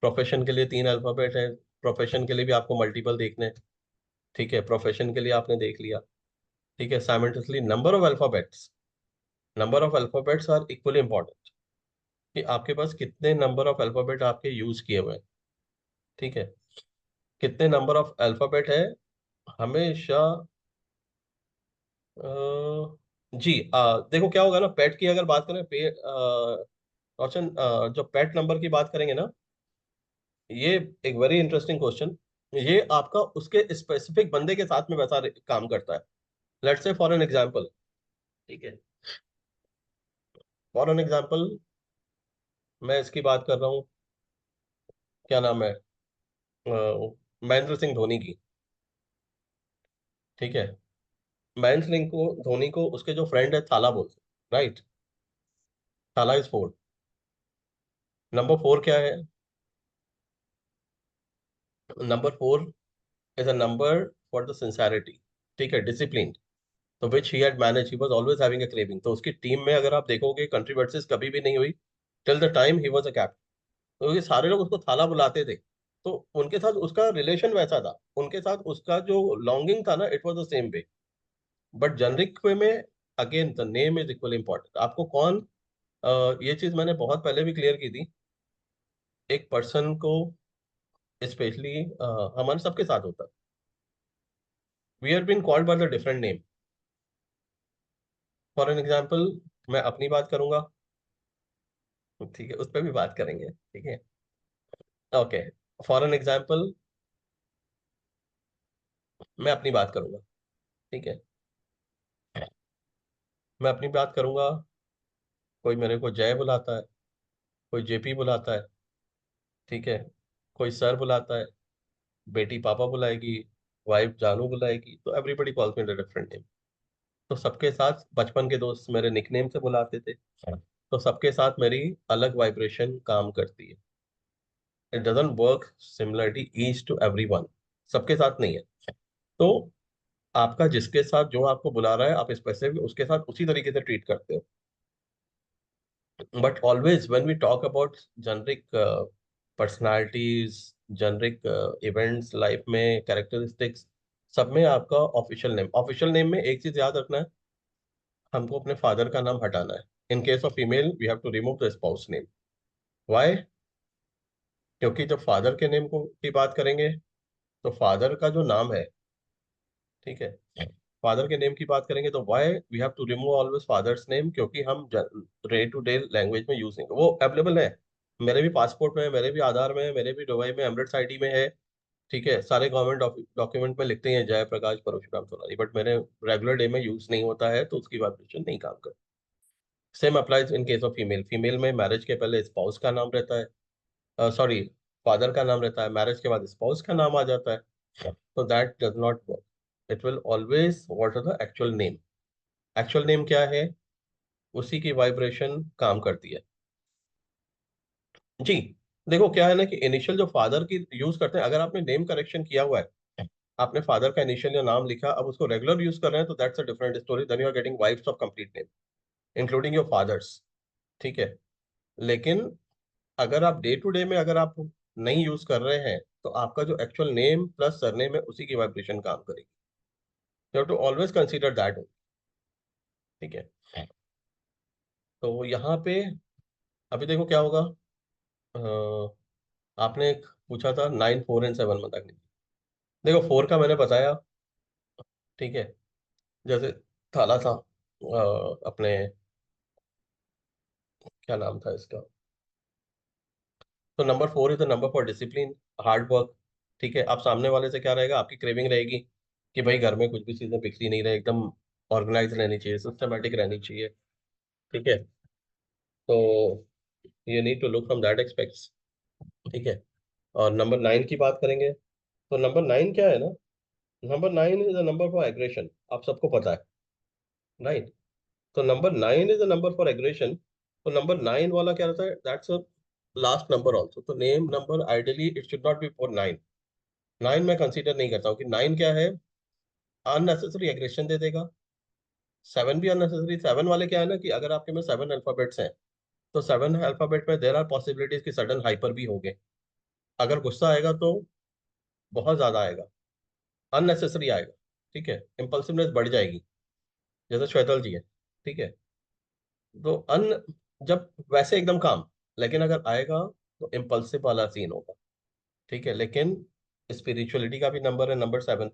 Speaker 1: प्रोफेशन के लिए 3 अल्फाबेट है, प्रोफेशन के लिए भी आपको मल्टीपल देखने हैं। ठीक है, प्रोफेशन के लिए आपने देख लिया। ठीक है, simultaneously number of alphabets are equally important, कि आपके पास कितने नंबर ऑफ अल्फाबेट आपके यूज किए हुए हैं। ठीक है, कितने नंबर ऑफ अल्फाबेट है हमेशा। जी, देखो क्या होगा ना, पेट की अगर बात करें, रोशन, जो पेट नंबर की बात करेंगे ना, ये एक वेरी इंटरेस्टिंग क्वेश्चन। ये आपका उसके स्पेसिफिक बंदे के साथ में वैसा काम करता है। Let's say for an example, ठीक है, फॉर एन एग्जांपल, मैं इसकी बात कर रहा हूँ, क्या नाम है, महेंद्र सिंह धोनी की। ठीक है, महेंद्र सिंह को, धोनी को, उसके जो फ्रेंड है थाला बोलते, राइट, थाला इज 4। नंबर 4 क्या है, number 4 is a number for the sincerity. ठीक है, डिसिप्लिन, तो which he had manage, he was always having a craving. तो उसकी टीम में अगर आप देखोगे, कंट्री वर्सेस कभी भी नहीं हुई till the time he was a captain. तो ये सारे लोग उसको थाला बुलाते थे, तो उनके साथ उसका रिलेशन वैसा था, उनके साथ उसका जो लॉन्गिंग था ना, it was the same way. But generic way में, again the name is equally important. आपको कौन, ये चीज मैंने बहुत पहले भी क्लियर की थी, एक पर्सन को स्पेशली, हमारे सबके साथ होता है, we are been called by the different name. For an example, मैं अपनी बात करूंगा, ठीक है, उस पर भी बात करेंगे, ठीक है, ओके। फॉर एन एग्जाम्पल, मैं अपनी बात करूंगा, ठीक है, मैं अपनी बात करूंगा, कोई मेरे को जय बुलाता है, कोई JP बुलाता है, ठीक है, कोई सर बुलाता है, बेटी पापा बुलाएगी, वाइफ जानू बुलाएगी, तो everybody calls me different name. तो सबके साथ बचपन के दोस्त मेरे निकनेम से बुलाते थे, तो सबके साथ मेरी अलग वाइब्रेशन काम करती है। It doesn't work similarly each to everyone, सबके साथ नहीं है। तो आपका जिसके साथ जो आपको बुला रहा है, आप स्पेसिफिक उसके साथ उसी तरीके से ट्रीट करते हो। But always when we talk about generic personalities, generic events life में, कैरेक्टरिस्टिक्स, सब में आपका ऑफिशियल नेम में एक चीज याद रखना है, हमको अपने फादर का नाम हटाना है। In case of female we have to remove the spouse name. Why? क्योंकि जब फादर के नेम को की बात करेंगे, तो फादर का जो नाम है, ठीक है, फादर के नेम की बात करेंगे तो why we have to remove always father's name, क्योंकि हम डे टू डे लैंग्वेज में यूज नहीं, वो अवेलेबल है। मेरे भी पासपोर्ट में है, मेरे भी आधार में है, मेरे भी दुबई में एमरेट्स आईडी में है, ठीक है, सारे गवर्नमेंट डॉक्यूमेंट में लिखते हैं जयप्रकाश परशुराम सोनाली, बट मेरे रेगुलर डे में यूज नहीं होता है, तो उसकी वाइब्रेशन नहीं काम करती। Same applies in case of female. Female में मैरिज के पहले स्पाउस का नाम रहता है, सॉरी, फादर का नाम रहता है, मैरिज के बाद स्पाउस का नाम आ जाता है, तो that does not work. It will always what is the actual name. Actual name क्या है, उसी की वाइब्रेशन काम करती है जी। देखो क्या है ना कि इनिशियल जो फादर की यूज करते हैं, अगर आपने नेम करेक्शन किया हुआ है, आपने फादर का इनिशियल या नाम लिखा, अब उसको रेगुलर यूज कर रहे हैं, तो that's a different story, then you are getting vibes of complete name including your father's, ठीक है। लेकिन अगर आप डे टू डे में अगर आप नहीं यूज कर रहे हैं, तो आपका जो एक्चुअल नेम प्लस सरनेम है, उसी की वाइब्रेशन काम करेगी। You have to always consider that, ठीक है। तो यहाँ पे अभी देखो क्या होगा। आपने एक पूछा था 9, 4 एंड 7 में तक। देखो 4 का मैंने बताया, ठीक है, जैसे थाला था, अपने क्या नाम था इसका, तो number 4 is the number for discipline, hard work, ठीक है। आप सामने वाले से क्या रहेगा, आपकी क्रेविंग रहेगी कि भाई घर में कुछ भी चीजें बिखरी नहीं रहे, एकदम ऑर्गेनाइज रहनी चाहिए, सिस्टमेटिक रहनी चाहिए, ठीक है। तो you need to look from that aspects, ठीक है। और नंबर 9 की बात करेंगे, तो नंबर 9 क्या है ना, number 9 is the number for aggression, आप सबको पता है, राइट। तो number 9 is the number for aggression. तो नंबर 9 वाला क्या रहता है, that's a last number also, तो name number ideally it should not be for 9। 9 मैं कंसीडर नहीं करता हूँ कि 9 क्या है, अननेसेसरी एग्रेशन दे देगा। 7 भी अननेसेसरी, 7 वाले क्या है ना कि अगर आपके में 7 अल्फाबेट्स हैं, तो 7 अल्फाबेट में देर आर पॉसिबिलिटीज कि सडन हाइपर भी होंगे। अगर गुस्सा आएगा तो बहुत ज्यादा आएगा, अननेसेसरी आएगा, ठीक है, इम्पल्सिवनेस बढ़ जाएगी, जैसे श्वेतल जी है, ठीक है। तो जब वैसे एकदम काम, लेकिन अगर आएगा तो इम्पल्सिव वाला सीन होगा, ठीक है। लेकिन स्पिरिचुअलिटी का भी नंबर है नंबर 7,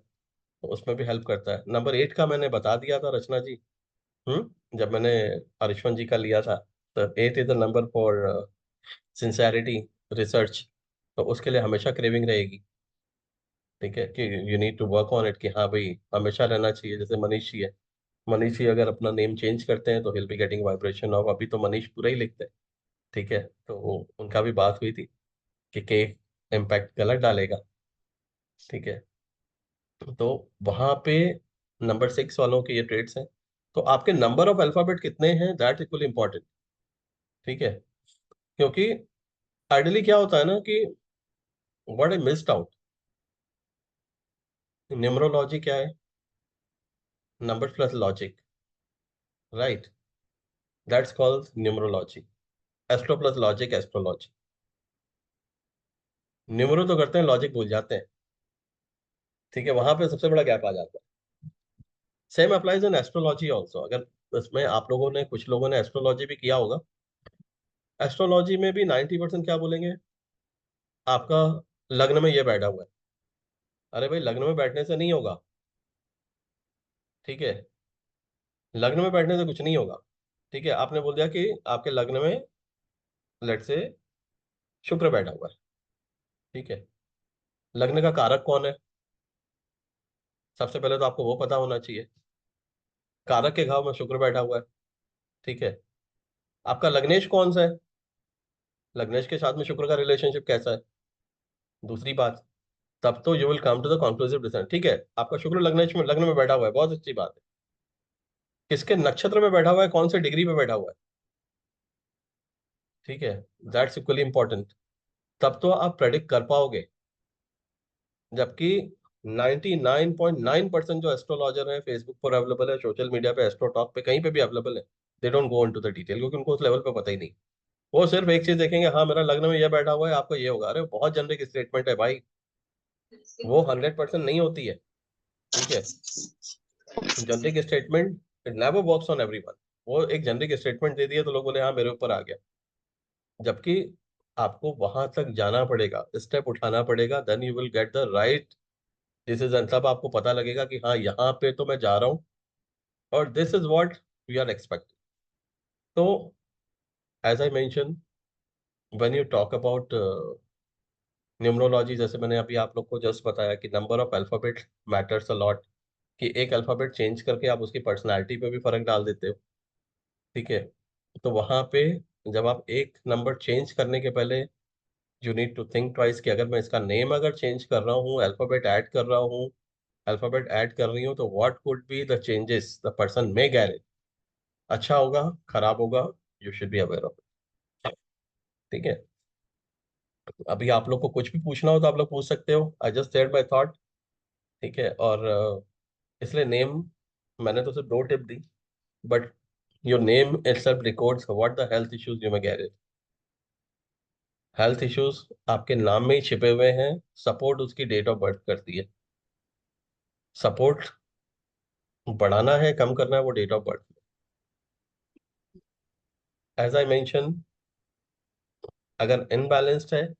Speaker 1: तो उसमें भी हेल्प करता है। नंबर 8 का मैंने बता दिया था रचना जी, जब मैंने हरिश्वन जी का लिया था, तो 8 is the number for sincerity, research, तो उसके लिए हमेशा क्रेविंग रहेगी, ठीक है, कि you need to work on it, कि हाँ भाई हमेशा रहना चाहिए। जैसे मनीष जी है, मनीष जी अगर अपना नेम चेंज करते हैं तो हिल बी गेटिंग वाइब्रेशन ऑफ, अभी तो मनीष पूरा ही लिखते हैं, ठीक है। तो उनका भी बात हुई थी कि केक इम्पैक्ट गलत डालेगा, ठीक है। तो वहां पे नंबर 6 वालों के ये ट्रेड्स हैं। तो आपके नंबर ऑफ अल्फाबेट कितने हैं, दैट इक्वली इंपॉर्टेंट, ठीक है। क्योंकि आइडियली क्या होता है ना कि what I missed out, numerology क्या है, number plus logic, right, that's called numerology. Astro plus logic, astrology. Numero तो करते हैं, लॉजिक भूल जाते हैं, ठीक है, वहां पे सबसे बड़ा गैप आ जाता है। Same applies in astrology also. अगर इसमें आप लोगों ने, कुछ लोगों ने एस्ट्रोलॉजी भी किया होगा, एस्ट्रोलॉजी में भी 90% क्या बोलेंगे, आपका लग्न में ये बैठा हुआ है। अरे भाई लग्न में बैठने से नहीं होगा, ठीक है, लग्न में बैठने से कुछ नहीं होगा, ठीक है। आपने बोल दिया कि आपके लग्न में लेट से शुक्र बैठा हुआ है, ठीक है। लग्न का कारक कौन है, सबसे पहले तो आपको वो पता होना चाहिए। कारक के घाव में शुक्र बैठा हुआ है, ठीक है। आपका लग्नेश कौन सा है, लग्नेश के साथ में शुक्र का रिलेशनशिप कैसा है, दूसरी बात। तब तो you will come to the conclusive decision, ठीक है। आपका शुक्र लग्नेश में, लग्न में बैठा हुआ है, बहुत अच्छी बात है, किसके नक्षत्र में बैठा हुआ है, कौन से डिग्री पे बैठा हुआ है, ठीक है, दैट्स इक्वली इंपॉर्टेंट। तब तो आप प्रेडिक्ट कर पाओगे। जबकि 99.9% जो एस्ट्रोलॉजर है फेसबुक पर अवेलेबल है, सोशल मीडिया पे, एस्ट्रोटॉक पे, कहीं पे भी अवेलेबल है, they don't go into the detail, क्योंकि उनको उस लेवल पे पता ही नहीं। वो सिर्फ एक चीज देखेंगे, हाँ मेरा लग्न में ये बैठा हुआ है, आपको ये होगा। अरे बहुत जनरिक स्टेटमेंट है भाई, वो 100% नहीं होती है, ठीक है। Generic statement it never works on everyone. वो एक जनरिक स्टेटमेंट दे दिया तो लोग बोले हाँ मेरे ऊपर आ गया। जबकि आपको वहां तक जाना पड़ेगा, स्टेप उठाना पड़ेगा, then you will get the right decision. तब आपको पता लगेगा कि हाँ यहाँ पे तो मैं जा रहा हूँ, और this is what we are expecting. तो as I mention, when you talk about numerology, जैसे मैंने अभी आप लोग को जस्ट बताया कि number of alphabet matters a lot, कि एक अल्फाबेट चेंज करके आप उसकी पर्सनालिटी पे भी फर्क डाल देते हो, ठीक है। तो वहां पे जब आप एक नंबर चेंज करने के पहले you need to think twice कि अगर मैं इसका नेम अगर चेंज कर रहा हूँ, अल्फाबेट ऐड कर रहा हूँ, अल्फाबेट ऐड कर रही हूँ, तो what could be the changes the person may gate. अच्छा होगा, खराब होगा, you should be aware of, ठीक है। अभी आप लोग को कुछ भी पूछना हो तो आप लोग पूछ सकते हो, I just shared my thought, ठीक है। और इसलिए नेम, मैंने तो सिर्फ 2 tip the, but your name itself records what the health issues you may get it। Health issues आपके नाम में ही छिपे हुए हैं, सपोर्ट उसकी डेट ऑफ बर्थ करती है। सपोर्ट बढ़ाना है, कम करना है, वो date of birth. As I mention, अगर इनबैलेंस्ड है,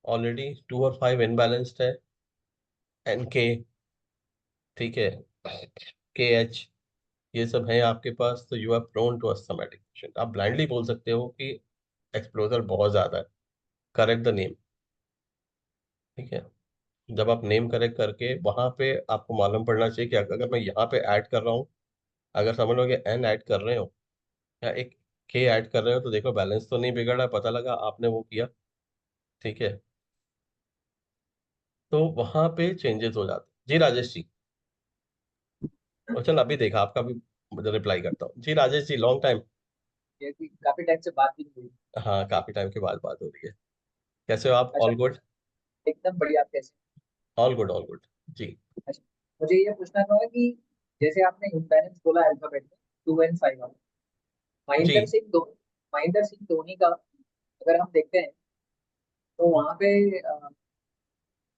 Speaker 1: ऑलरेडी 2 और 5 इनबैलेंस्ड है, NK, ठीक है, KH, ये सब है आपके पास, तो you are prone to asthmatic patient. आप ब्लाइंडली बोल सकते हो कि एक्सप्लोजर बहुत ज्यादा है, करेक्ट द नेम, ठीक है। जब आप नेम करेक्ट करके वहां पे आपको मालूम पड़ना चाहिए कि अगर मैं यहाँ पे ऐड कर रहा हूँ, अगर समझ लो कि N ऐड कर रहे हो या एक K ऐड कर रहे हो, तो देखो बैलेंस तो नहीं बिगड़ा, पता लगा आपने वो किया, ठीक है। तो वहां पे चेंजेस हो जाते हैं। जी राजेश जी, और चल अभी देखा आपका भी रिप्लाई करता हूँ। जी राजेश जी, लॉन्ग टाइम।
Speaker 4: ये कि काफी टाइम से बात भी नहीं हुई।
Speaker 1: हाँ, काफी टाइम के बाद बात हो रही है। कैसे हो आप?
Speaker 4: अच्छा,
Speaker 1: ऑल गुड?
Speaker 4: एकदम बढ़िया। आप कैसे?
Speaker 1: ऑल गुड, ऑल गुड जी।
Speaker 4: अच्छा, मुझे ये पूछना था कि जैसे आपने इम्बैलेंस बोला अल्फाबेट में 2 and 5 वाला,
Speaker 1: जी,
Speaker 4: महेंद्र सिंह धो महेंद्र सिंह धोनी का अगर हम देखते हैं तो वहां पे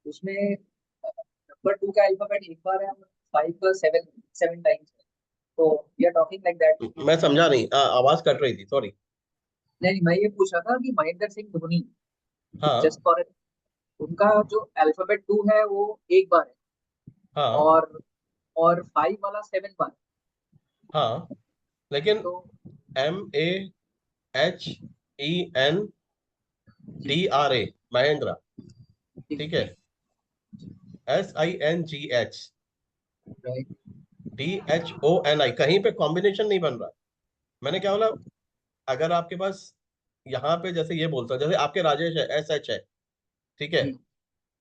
Speaker 4: उसमें नंबर 2 का अल्फाबेट एक बार है और 5 का 7 टाइम्स है। तो we are talking like that.
Speaker 1: मैं समझा नहीं, आवाज कट रही थी, सॉरी।
Speaker 4: नहीं, मैं ये पूछ रहा था कि महेंद्र सिंह धोनी,
Speaker 1: हाँ
Speaker 4: जस्ट फॉर, उनका जो अल्फाबेट 2 है वो एक बार है,
Speaker 1: हाँ
Speaker 4: और 5 वाला 7 बार।
Speaker 1: हाँ, लेकिन
Speaker 4: तो
Speaker 1: MAHENDRA, महेंद्रा,
Speaker 4: जी,
Speaker 1: ठीक है, SINGH,
Speaker 4: राइट।
Speaker 1: DHONI, कहीं पे कॉम्बिनेशन नहीं बन रहा। मैंने क्या बोला, अगर आपके पास यहाँ पे जैसे ये बोलता हूँ, जैसे आपके राजेश है, SH है, ठीक है।
Speaker 4: जी,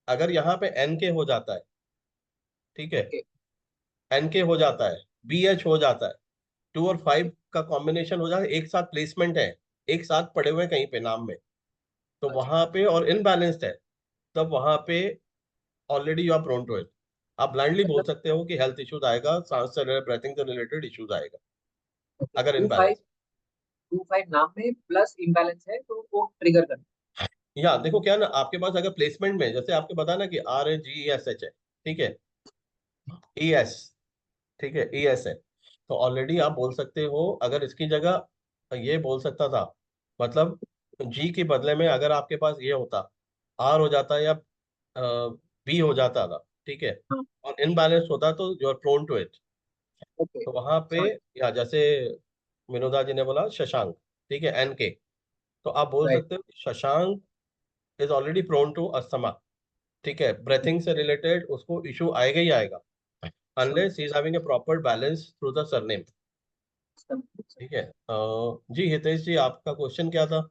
Speaker 1: अगर यहाँ पे NK हो जाता है, ठीक है,
Speaker 4: ओके,
Speaker 1: NK हो जाता है, BH हो जाता है, 2 और 5 का कॉम्बिनेशन हो जाता है, एक साथ प्लेसमेंट है, एक साथ पड़े हुए हैं कहीं पे नाम में, तो
Speaker 4: अच्छा,
Speaker 1: वहां पे और इनबैलेंस्ड है, तब वहां पे already you are prone to it. आप ब्लाइंडली बोल
Speaker 4: मतलब
Speaker 1: सकते हो कि हेल्थ इश्यूज आएगा, सांस से रिलेटेड, ब्रीथिंग से रिलेटेड इश्यूज आएगा,
Speaker 4: ओके,
Speaker 1: अगर
Speaker 4: 2 5
Speaker 1: इनबैलेंस।
Speaker 4: 2 5 नाम में प्लस इम्बैलेंस है तो वो ट्रिगर कर।
Speaker 1: या देखो क्या ना, आपके पास अगर प्लेसमेंट में, जैसे आपके पता ना कि RAGESH है, ठीक है, ES, ठीक है, ES है, तो ऑलरेडी आप बोल सकते हो, अगर इसकी जगह ये बोल सकता था, मतलब G के बदले में अगर आपके पास ये होता, R हो जाता या B हो जाता था, ठीक है,
Speaker 4: हाँ,
Speaker 1: और इनबैलेंस होता, तो you are prone to it.
Speaker 4: Okay,
Speaker 1: तो वहां पे,
Speaker 4: समझ,
Speaker 1: या जैसे विनोदा जी ने बोला शशांक, ठीक है, NK, तो आप बोल
Speaker 4: राइट,
Speaker 1: सकते हो कि Shashank is already prone to asthma, ठीक है, ब्रेथिंग से रिलेटेड उसको इशू आएगा ही आएगा,
Speaker 4: समझ,
Speaker 1: unless he is having a proper balance through the surname,
Speaker 4: समझ,
Speaker 1: ठीक है। जी हितेश जी, आपका क्वेश्चन क्या था?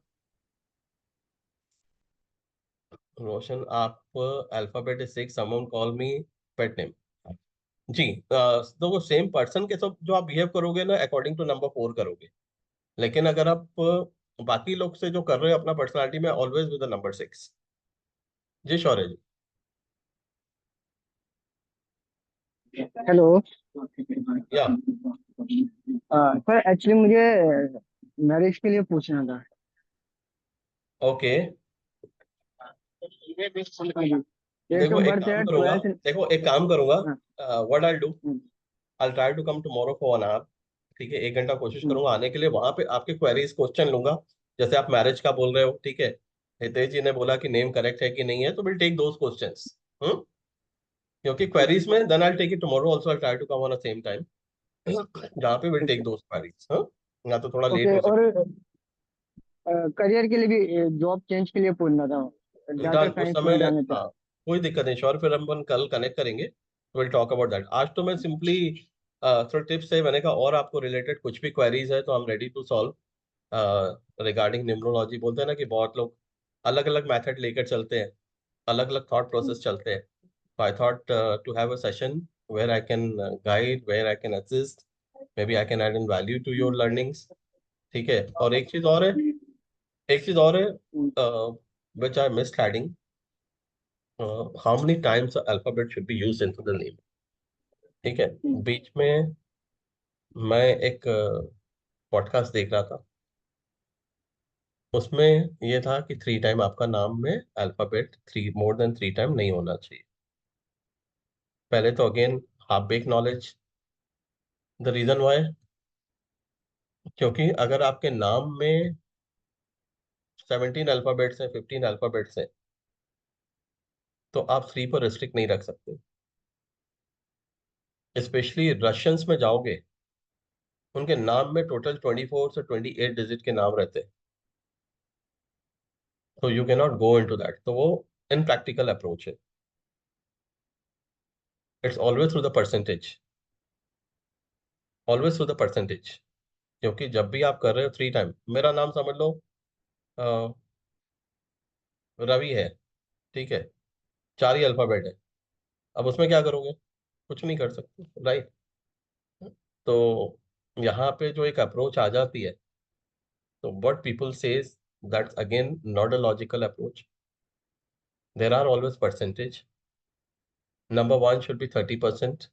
Speaker 1: रोशन, आप alphabet 6 someone call me pet name. जी तो वो सेम पर्सन के साथ जो आप बिहेव करोगे ना अकॉर्डिंग टू नंबर 4 करोगे, लेकिन अगर आप बाकी लोग से जो कर रहे हो अपना पर्सनालिटी में, ऑलवेज विद द नंबर 6। जी शौर्य जी।
Speaker 5: हेलो।
Speaker 1: या
Speaker 5: सर एक्चुअली मुझे मैरिज के लिए पूछना था।
Speaker 1: ओके।
Speaker 5: हाँ जी। डेट
Speaker 1: देखो
Speaker 5: ऑफ
Speaker 1: एक
Speaker 5: बर्थ
Speaker 1: काम
Speaker 5: है
Speaker 1: करूंगा,
Speaker 5: 12।
Speaker 1: देखो एक काम करूंगा,
Speaker 5: हाँ।
Speaker 1: What I do,
Speaker 5: hmm,
Speaker 1: I try to come tomorrow for 1 hour. ठीक है, 1 घंटा कोशिश
Speaker 5: हम्म,
Speaker 1: करूंगा आने के लिए, वहां पे आपके क्वेरीज क्वेश्चन लूंगा। जैसे आप मैरिज का बोल रहे हो, ठीक है, हितेश जी ने बोला कि नेम करेक्ट है कि नहीं है, तो will take those questions. Hmm. क्योंकि क्वेरीज में then I take it tomorrow also, I try to come on the same time जहाँ पे विल
Speaker 5: ठीक
Speaker 1: टेक
Speaker 5: है।
Speaker 1: Those queries. हाँ, या तो थोड़ा लेट
Speaker 5: ओके।
Speaker 1: हो
Speaker 5: और
Speaker 1: सकता
Speaker 5: करियर के लिए भी, जॉब चेंज के लिए पूछना था।
Speaker 1: है।
Speaker 5: डाटा
Speaker 1: डन, उस
Speaker 5: साइंस
Speaker 1: समय
Speaker 5: में जाना था।
Speaker 1: हाँ, कोई दिक्कत नहीं श्योर, फिर हम अपन कल कनेक्ट करेंगे, विल टॉक अबाउट दैट। आज तो मैं सिंपली थोड़ा टिप्स है मैंने कहा, और आपको रिलेटेड कुछ भी क्वेरीज है तो I am ready to solve regarding numerology. बोलते हैं ना कि बहुत लोग अलग अलग मेथड लेकर चलते हैं, अलग अलग थॉट प्रोसेस चलते हैं। I thought to have a session where I can guide, where I can assist, maybe I can add in value to your learnings। ठीक है, और एक चीज और है, एक चीज और है,
Speaker 5: हम्म,
Speaker 1: which I missed adding, how many times the alphabet should be used into the name। ठीक है,
Speaker 5: हम्म,
Speaker 1: बीच में मैं एक पॉडकास्ट देख रहा था, उसमें ये था कि 3 टाइम आपका नाम में अल्फाबेट 3, मोर देन 3 टाइम नहीं होना चाहिए। पहले तो again half bake knowledge. The reason why, क्योंकि अगर आपके नाम में 17 अल्फाबेट्स हैं, 15 अल्फाबेट्स हैं, तो आप 3 पर रिस्ट्रिक्ट नहीं रख सकते। स्पेशली रशियंस में जाओगे, उनके नाम में टोटल 24 से 28 डिजिट के नाम रहते हैं, तो you can not go into that. तो वो इनप्रैक्टिकल अप्रोच है। It's always through the percentage, always through the percentage. क्योंकि जब भी आप कर रहे हो 3 टाइम, मेरा नाम समझ लो अ, रवि है, ठीक है, 4 ही अल्फाबेट है, अब उसमें क्या करोगे, कुछ नहीं कर सकते, राइट। तो यहाँ पे जो एक अप्रोच आ जाती है, तो what people says, that's again not a logical approach. There are always percentage. Number 1 should be 30%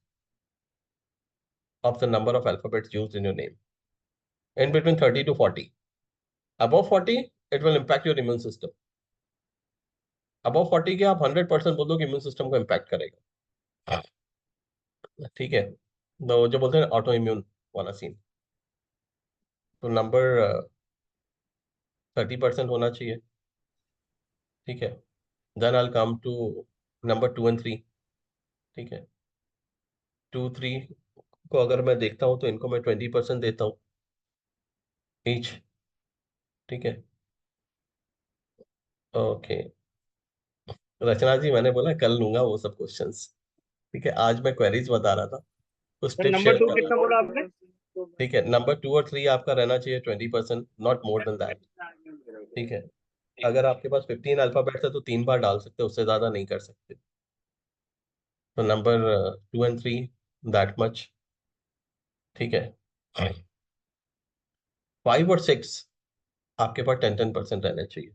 Speaker 1: of the number of alphabets used in your name, in between 30 to 40। Above 40 it will impact your immune system। above 40 के आप 100% बोल दो कि immune system को impact करेगा। ठीक है, तो जो बोलते हैं ऑटो इम्यून वाला सीन, तो नंबर 30% होना चाहिए। ठीक है, then I come to number 2 और 3। ठीक है, 2 3 को अगर मैं देखता हूँ तो इनको मैं 20% देता हूँ ईच। ठीक है, ओके। रचना जी, मैंने बोला कल लूंगा वो सब क्वेश्चंस। ठीक है, आज मैं क्वेरीज बता रहा था, कुछ
Speaker 2: sir
Speaker 1: tips
Speaker 2: number
Speaker 1: share
Speaker 2: to
Speaker 1: कर रहा
Speaker 2: कितना
Speaker 1: था।
Speaker 2: बोला आपने?
Speaker 1: ठीक है, नंबर 2 और 3 आपका रहना चाहिए 20%, नॉट मोर देन दैट। ठीक है, अगर आपके पास 15 अल्फाबेट्स है तो 3 बार डाल सकते हो, उससे ज्यादा नहीं कर सकते। तो नंबर 2 और 3, दैट मच। ठीक है, 5 और 6 आपके पास 10-10% रहना चाहिए।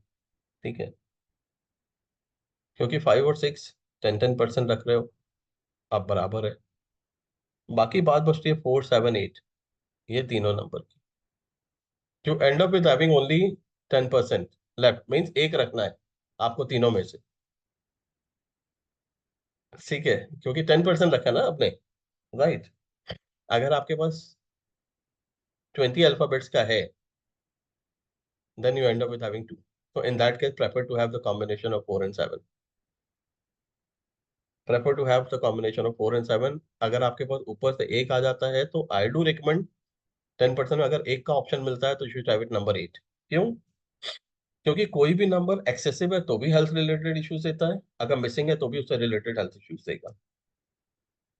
Speaker 1: ठीक है, क्योंकि 5 और 6 10-10% रख रहे हो, आप बराबर है। बाकी बात बचती है 4 7 8, ये तीनों नंबर की। To end up with having only 10% left, means एक रखना है आपको तीनों में से। ठीक है, क्योंकि 10% रखा ना आपने, राइट। अगर आपके पास 20 अल्फाबेट्स का है, then you end up with having 2। So in that case, prefer to have the combination of 4 and 7। Prefer to have the combination of 4 and 7। अगर आपके पास ऊपर से एक आ जाता है तो I do recommend 10% में अगर एक का ऑप्शन मिलता है तो you should have it number 8। क्यों? क्योंकि कोई भी नंबर एक्सेसिव है तो भी हेल्थ रिलेटेड इश्यूज देता है, अगर मिसिंग है तो भी उससे रिलेटेड हेल्थ इश्यूज देगा।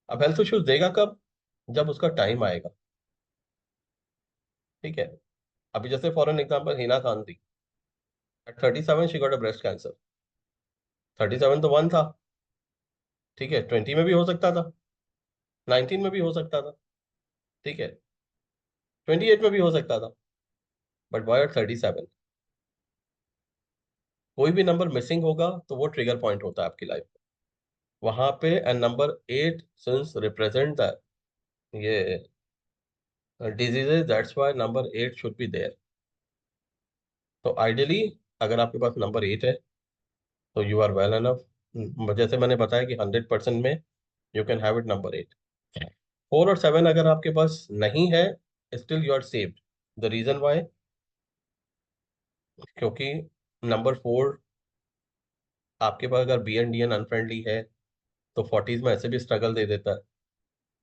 Speaker 1: अब हेल्थ इश्यूज देगा कब? जब उसका टाइम आएगा। ठीक है, अभी जैसे for an example Hina Khan थी, at 37 she got a breast cancer. 37 तो 1 था, ठीक है, 20 में भी हो सकता था, 19 में भी हो सकता था, ठीक है, 28 में भी हो सकता था, बट वाई आर 37? कोई भी नंबर मिसिंग होगा तो वो ट्रिगर पॉइंट होता है आपकी लाइफ में, वहां पे। And number 8 since represent the ये diseases, that's why number 8 should be there. तो आइडियली अगर आपके पास नंबर 8 है तो यू आर वेल एनफ। जैसे मैंने बताया कि 100% में you can have it number 8। 4 और 7 अगर आपके पास नहीं है, still you are saved. The reason why, क्योंकि नंबर 4 आपके पास अगर B and D N unfriendly है तो 40s में ऐसे भी स्ट्रगल दे देता है।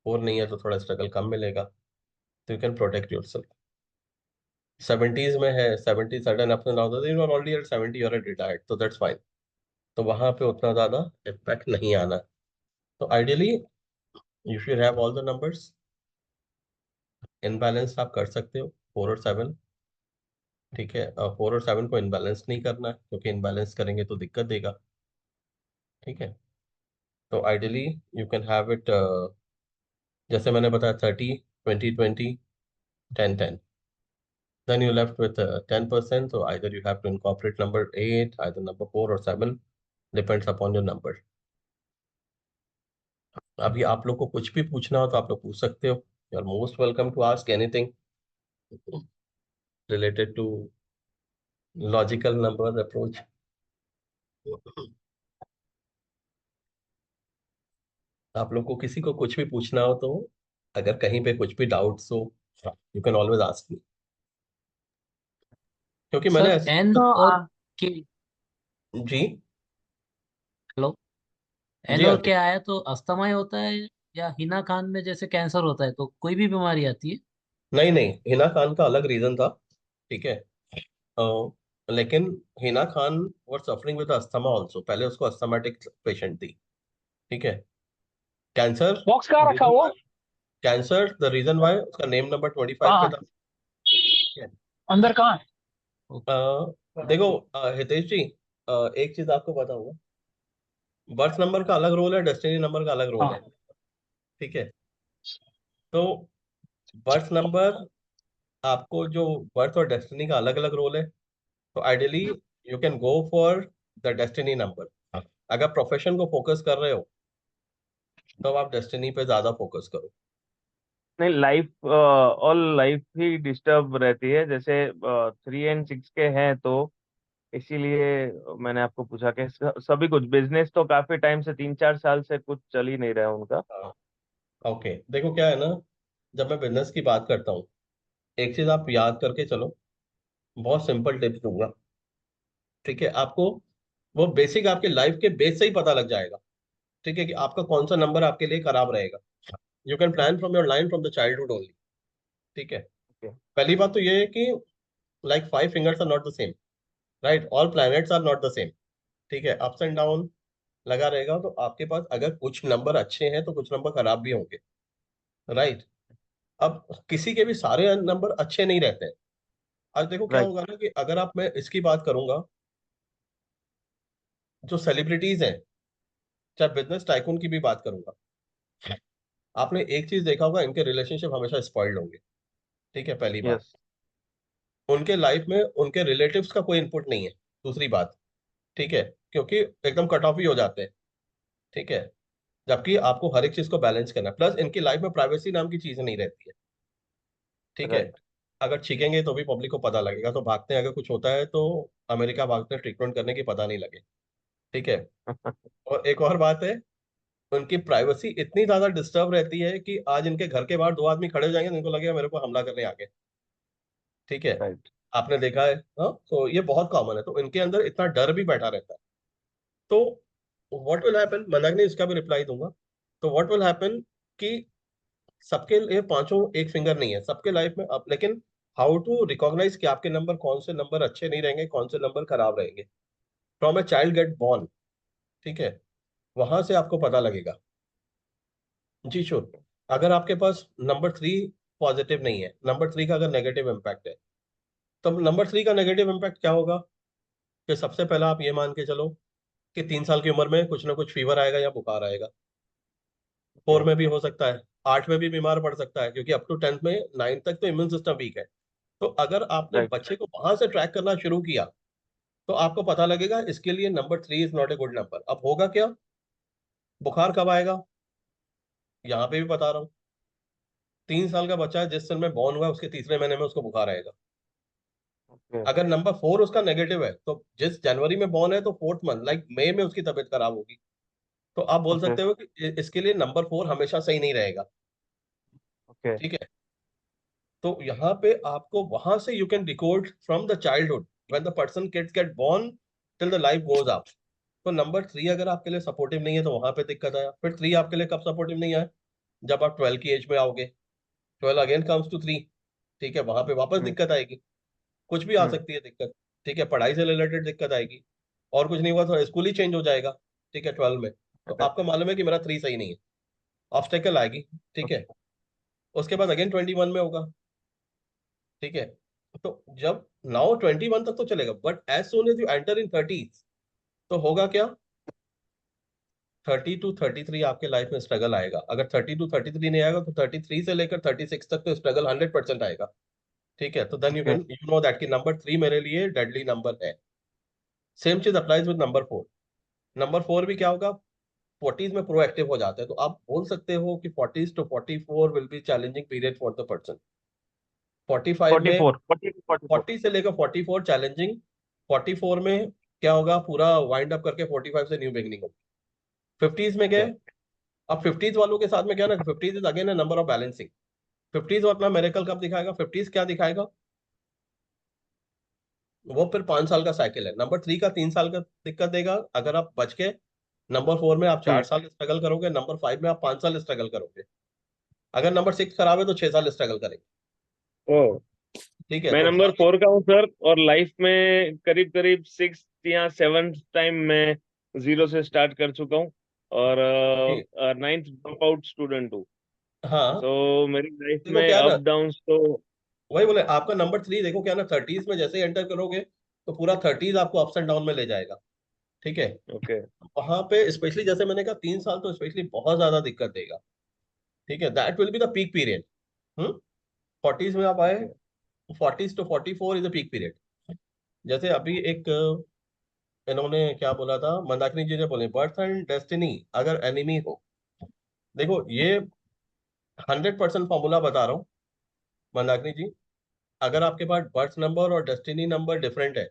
Speaker 1: 4 नहीं है तो थोड़ा स्ट्रगल कम मिलेगा, तो you can protect yourself. 70s में है, 70 sudden up and down, you are already at 70, you are retired, तो दैट्स फाइन। तो वहां पे उतना ज्यादा इम्पैक्ट नहीं आना। तो ideally you should have all the numbers. Imbalance आप कर सकते हो 4 और 7, ठीक है। 4 और 7 को इनबैलेंस नहीं करना है, क्योंकि इनबैलेंस करेंगे तो दिक्कत देगा, ठीक है। तो ideally you can have it, जैसे मैंने बताया 30, 20, 20, 10, 10, then you left with 10%, so either you have to incorporate number 8, either number 4 or 7, depends upon your number। अभी आप लोग को कुछ भी पूछना हो तो आप लोग पूछ सकते हो, you are most welcome to ask anything related to logical number approach। आप लोग को किसी को कुछ भी पूछना हो तो, अगर कहीं पे कुछ भी डाउट्स हो, you can always ask me, क्योंकि मैंने
Speaker 6: सर एन
Speaker 5: तो
Speaker 6: और के।
Speaker 1: जी
Speaker 6: हेलो।
Speaker 1: जी
Speaker 6: एन और
Speaker 1: अंकित।
Speaker 6: के आया तो अस्थमा ही होता है, या हिना खान में जैसे कैंसर होता है तो कोई भी बीमारी आती है?
Speaker 1: नहीं नहीं, हिना खान का अलग रीजन था, ठीक है। लेकिन Hina Khan were suffering with asthma also, पहले उसको अस्थमाटिक पेशेंट थी, ठीक है। कैंसर,
Speaker 5: बॉक्स कहाँ रखा हुआ?
Speaker 1: कैंसर द रीजन वाई उसका नेम नंबर 25 पे
Speaker 5: कहाँ?
Speaker 1: था, ठीक है।
Speaker 5: अंदर कहाँ?
Speaker 1: देखो हितेश जी, एक चीज आपको पता होगा, बर्थ नंबर का अलग रोल है, डेस्टिनी नंबर का अलग रोल है,
Speaker 5: हाँ।
Speaker 1: ठीक है। तो बर्थ नंबर, आपको जो बर्थ और डेस्टिनी का अलग अलग रोल है, तो ideally you can go for the destiny number. अगर प्रोफेशन को फोकस कर रहे हो तो आप डेस्टिनी पे ज्यादा फोकस करो।
Speaker 2: नहीं, लाइफ ऑल लाइफ ही डिस्टर्ब रहती है, जैसे 3 और 6 के हैं, तो इसीलिए मैंने आपको पूछा कि सभी कुछ बिजनेस तो काफी टाइम से 3-4 साल से कुछ चल ही नहीं रहा है उनका।
Speaker 1: हाँ, ओके, देखो क्या है ना, जब मैं बिजनेस की बात करता हूँ, एक चीज आप याद करके चलो, बहुत सिंपल टिप्स दूंगा, ठीक है आपको। वो बेसिक आपके लाइफ के बेस से ही पता लग जाएगा, ठीक है, कि आपका कौन सा नंबर आपके लिए खराब रहेगा। You can plan from your line from the childhood only, ठीक है।
Speaker 2: ओके।
Speaker 1: पहली बात तो ये है कि like 5 fingers are not the same, right, all planets are not the same, ठीक है। अप्स एंड डाउन लगा रहेगा, तो आपके पास अगर कुछ नंबर अच्छे हैं तो कुछ नंबर खराब भी होंगे, राइट। अब किसी के भी सारे नंबर अच्छे नहीं रहते हैं। आज देखो क्या
Speaker 2: राइट।
Speaker 1: होगा ना, कि अगर आप, मैं इसकी बात करूंगा, जो सेलिब्रिटीज हैं, चाहे बिजनेस टाइकून की भी बात करूंगा, आपने एक चीज देखा होगा, इनके रिलेशनशिप हमेशा स्पॉइल्ड होंगे, ठीक है, पहली बात।
Speaker 2: यस।
Speaker 1: उनके लाइफ में उनके रिलेटिव्स का कोई इनपुट नहीं है, दूसरी बात, ठीक है, क्योंकि एकदम कट ऑफ ही हो जाते हैं, ठीक है। जबकि आपको हर एक चीज को बैलेंस करना है, प्लस इनकी लाइफ में प्राइवेसी नाम की चीज नहीं रहती है, ठीक है।
Speaker 2: राइट।
Speaker 1: अगर छीकेंगे तो भी पब्लिक को पता लगेगा, तो भागते हैं, अगर कुछ होता है तो अमेरिका भागते हैं ट्रीटमेंट करने की, पता नहीं लगे, ठीक है। और एक और बात है, उनकी प्राइवेसी इतनी ज्यादा डिस्टर्ब रहती है कि आज इनके घर के बाहर 2 आदमी खड़े हो जाएंगे तो इनको लगेगा मेरे को हमला करने आ गए, ठीक है।
Speaker 2: राइट।
Speaker 1: आपने देखा है, हाँ, तो ये बहुत कॉमन है, तो इनके अंदर इतना डर भी बैठा रहता है। तो व्हाट विल हैपन, मैं नहीं इसका भी रिप्लाई दूंगा। तो व्हाट विल हैपन कि सबके लिए पांचों एक फिंगर नहीं है सबके लाइफ में, अब लेकिन हाउ टू रिकॉग्नाइज कि आपके नंबर, कौन से नंबर अच्छे नहीं रहेंगे, कौन से नंबर खराब रहेंगे, from a child gate born, ठीक है, वहां से आपको पता लगेगा। जी श्योर। अगर आपके पास नंबर 3 पॉजिटिव नहीं है, नंबर 3 का अगर नेगेटिव इम्पैक्ट है, तो नंबर 3 का नेगेटिव इम्पैक्ट क्या होगा, कि सबसे पहला आप ये मान के चलो कि 3 साल की उम्र में कुछ ना कुछ फीवर आएगा या बुखार आएगा, 4 में भी हो सकता है, 8 में भी बीमार पड़ सकता है, क्योंकि अप टू 10th में 9th तक तो इम्यून सिस्टम वीक है। तो अगर आपने
Speaker 2: राइट।
Speaker 1: बच्चे को वहां से ट्रैक करना शुरू किया तो आपको पता लगेगा इसके लिए number 3 is not a good number. अब होगा क्या, बुखार कब आएगा, यहाँ पे भी बता रहा हूँ, 3 साल का बच्चा है, जिस समय बॉर्न हुआ उसके तीसरे महीने में उसको बुखार आएगा।
Speaker 2: ओके।
Speaker 1: अगर नंबर 4 उसका नेगेटिव है तो जिस जनवरी में बॉर्न है तो 4th मंथ लाइक मई में उसकी तबीयत खराब होगी। तो आप बोल
Speaker 2: ओके।
Speaker 1: सकते हो कि इसके लिए नंबर 4 हमेशा सही नहीं रहेगा।
Speaker 2: ओके।
Speaker 1: ठीक है, तो यहाँ पे आपको वहां से you can decode from the childhood when the person kids get born till the life goes up. तो नंबर 3 अगर आपके लिए सपोर्टिव नहीं है तो वहां पे दिक्कत आया। फिर 3 आपके लिए कब सपोर्टिव नहीं आया, जब आप 12 की एज में आओगे, 12 अगेन कम्स टू 3। ठीक है, वहां पे वापस
Speaker 2: हम्म।
Speaker 1: दिक्कत आएगी, कुछ भी आ
Speaker 2: हम्म।
Speaker 1: सकती है दिक्कत। ठीक है, पढ़ाई से रिलेटेड दिक्कत आएगी, और कुछ नहीं हुआ तो स्कूल ही चेंज हो जाएगा। ठीक है, 12 में तो आपको मालूम है कि मेरा 3 सही नहीं है, ऑब्स्टेकल आएगी। ठीक है, उसके बाद अगेन 21 में होगा। ठीक है, तो जब नाउ 21 तक तो चलेगा, but as soon as you enter in 30 तो होगा क्या, 30 to 33 आपके लाइफ में स्ट्रगल आएगा। अगर 30 to 33 नहीं आएगा तो 33 से लेकर 36 तक तो स्ट्रगल 100% आएगा। ठीक है, तो then
Speaker 2: okay.
Speaker 1: You know that कि नंबर 3 मेरे लिए डेडली नंबर है। सेम चीज अप्लाइज विद नंबर 4। नंबर 4 भी क्या होगा, 40s में प्रोएक्टिव हो जाते हैं, तो आप बोल सकते हो कि 40s to 44 will be challenging period for the person. 45 में
Speaker 2: 44, 44।
Speaker 1: 40 से लेकर 44 चैलेंजिंग। 44 में क्या होगा, पूरा वाइंड अप करके 45 से न्यू बिगनिंग होगी। 50s में गए,
Speaker 2: ओके।
Speaker 1: अब 50s वालों के साथ में क्या ना, 50s is again a number of balancing. 50s अपना मेरेकल कब दिखाएगा, 50s क्या दिखाएगा, वो फिर 5 साल का साइकिल है। नंबर 3 का 3 साल का दिक्कत देगा, अगर आप बच के नंबर 4 में आप 4 साल स्ट्रगल करोगे, नंबर 5 में आप 5 साल स्ट्रगल करोगे। अगर नंबर 6 खराब है तो 6 साल स्ट्रगल करेंगे।
Speaker 2: ओ,
Speaker 1: ठीक है,
Speaker 2: मैं
Speaker 1: तो
Speaker 2: नंबर
Speaker 1: वही
Speaker 2: 4 का हूँ सर, और लाइफ में करीब करीब 6 या 7 टाइम मैं 0 से स्टार्ट कर चुका हूँ, और
Speaker 1: कि-
Speaker 2: 9th ड्रॉप आउट स्टूडेंट हूँ।
Speaker 1: हाँ,
Speaker 2: सो मेरी लाइफ
Speaker 1: देखो
Speaker 2: में
Speaker 1: क्या है
Speaker 2: अप
Speaker 1: ना,
Speaker 2: डाउन्स तो।
Speaker 1: वही बोले आपका नंबर 3 देखो क्या है ना, 30s में जैसे ही एंटर करोगे तो पूरा 30s आपको अप्स एंड डाउन में ले जाएगा। ठीक है,
Speaker 2: ओके।
Speaker 1: वहां पे स्पेशली जैसे मैंने कहा 3 साल तो स्पेशली बहुत ज्यादा दिक्कत देगा। ठीक है, that will be the peak period. 40s में आप आए,
Speaker 2: okay.
Speaker 1: 40s to 44 is a peak period. जैसे अभी एक इन्होंने क्या बोला था, मंदाकिनी जी ने बोले, बर्थ एंड डेस्टिनी अगर एनिमी हो, देखो ये 100% फॉर्मूला बता रहा हूँ मंदाकिनी जी, अगर आपके पास बर्थ नंबर और डेस्टिनी नंबर डिफरेंट है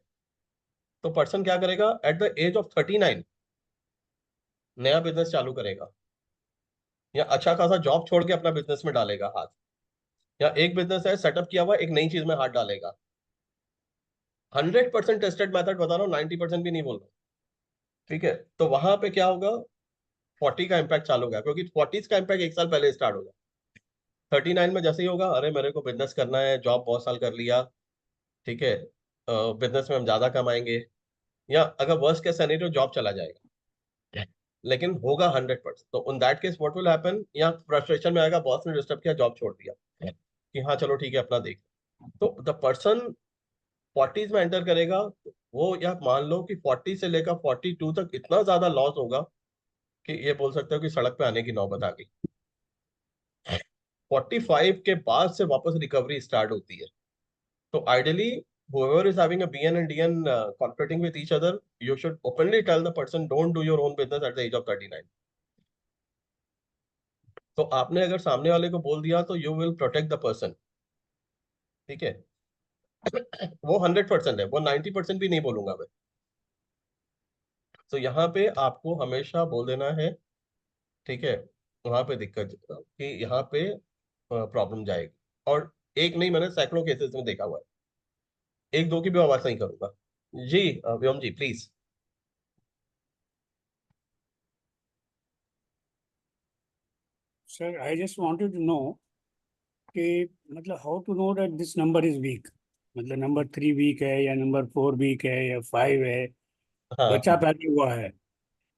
Speaker 1: तो पर्सन क्या करेगा, एट द एज ऑफ 39 नया बिजनेस चालू करेगा, या अच्छा खासा जॉब छोड़ के अपना बिजनेस में डालेगा हाथ, या एक बिजनेस है सेटअप किया हुआ एक नई चीज में हाथ डालेगा। 100% टेस्टेड मेथड बता रहा हूँ, 90% भी नहीं बोल रहा हूँ। ठीक है, तो वहां पे क्या होगा, 40 का इम्पैक्ट चालू होगा, क्योंकि 40 का इम्पैक्ट 1 साल पहले स्टार्ट होगा। 39 में जैसे ही होगा, अरे मेरे को बिजनेस करना है, जॉब बहुत साल कर लिया। ठीक है, बिजनेस में हम ज्यादा कमाएंगे, या अगर वर्स्ट केस सिनेरियो जॉब चला जाएगा, लेकिन होगा 100%। तो उन that case what will happen, या फ्रस्ट्रेशन में आएगा, बॉस ने डिस्टर्ब किया, जॉब छोड़ दिया कि हाँ चलो ठीक है अपना देख। तो द पर्सन 40s में एंटर करेगा, वो या मान लो कि 40 से लेकर 42 तक इतना ज्यादा लॉस होगा कि ये बोल सकते हो कि सड़क पे आने की नौबत आ गई। 45 के बाद से वापस रिकवरी स्टार्ट होती है। तो ideally whoever is having a BN and DN conflicting with each other, you should openly tell the person don't do your own business at the age of 39। तो आपने अगर सामने वाले को बोल दिया तो you will protect the person. ठीक है, वो 100% है, वो 90% भी नहीं बोलूंगा मैं। तो यहाँ पे आपको हमेशा बोल देना है। ठीक है, वहां पे दिक्कत कि यहाँ पे प्रॉब्लम जाएगी, और एक नहीं, मैंने सैकड़ों केसेस में देखा हुआ है, एक दो की भी आवाज नहीं करूंगा। जी व्योम जी please.
Speaker 7: Sir, I just wanted to know कि मतलब how to know that this number is weak, मतलब नंबर 3 वीक है या नंबर 4 वीक है या 5 है,
Speaker 1: हाँ
Speaker 7: बच्चा पैदा हुआ है,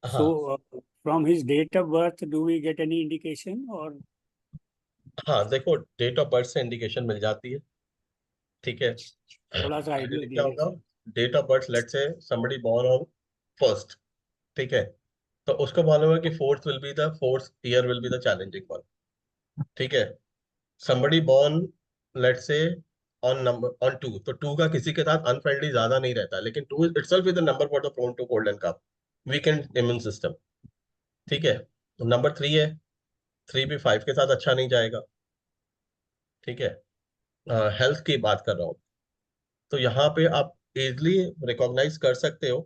Speaker 1: हाँ
Speaker 7: so from his date of birth do we get any indication और
Speaker 1: हाँ, देखो डेट ऑफ बर्थ से इंडिकेशन मिल जाती है। ठीक है,
Speaker 7: थोड़ा सा आइडिया
Speaker 1: आइडियली क्या
Speaker 7: दीजिए
Speaker 1: होगा,
Speaker 7: sir.
Speaker 1: Date of birth let's say somebody born on 1st। ठीक है, तो उसको मालूम है कि fourth year will be the challenging one. ठीक है, somebody born let's say on 2, तो 2 का किसी के साथ अनफ्रेंडली ज्यादा नहीं रहता, लेकिन 2 itself is the number for the prone to cold and cough, weakened immune system। ठीक है, नंबर 3 है, 3 भी 5 के साथ अच्छा नहीं जाएगा। ठीक है, हेल्थ की बात कर रहा हूँ, तो यहाँ पे आप इजली रिकॉग्नाइज कर सकते हो,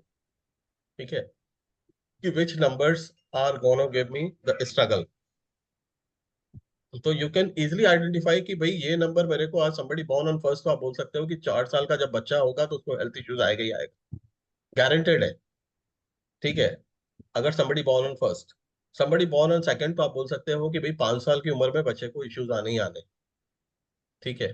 Speaker 1: ठीक है, कि which numbers are gonna give me the struggle. तो यू कैन इजिली आइडेंटिफाई कि भाई ये नंबर मेरे को, आज somebody born on first, तो आप बोल सकते हो कि 4 साल का जब बच्चा होगा तो उसको हेल्थ इश्यूज आएगा ही आएगा, गारंटेड है। ठीक है, अगर somebody born on first, somebody born on second, तो आप बोल सकते हो कि भाई 5 साल की उम्र में बच्चे को इश्यूज आने ही आने। ठीक है,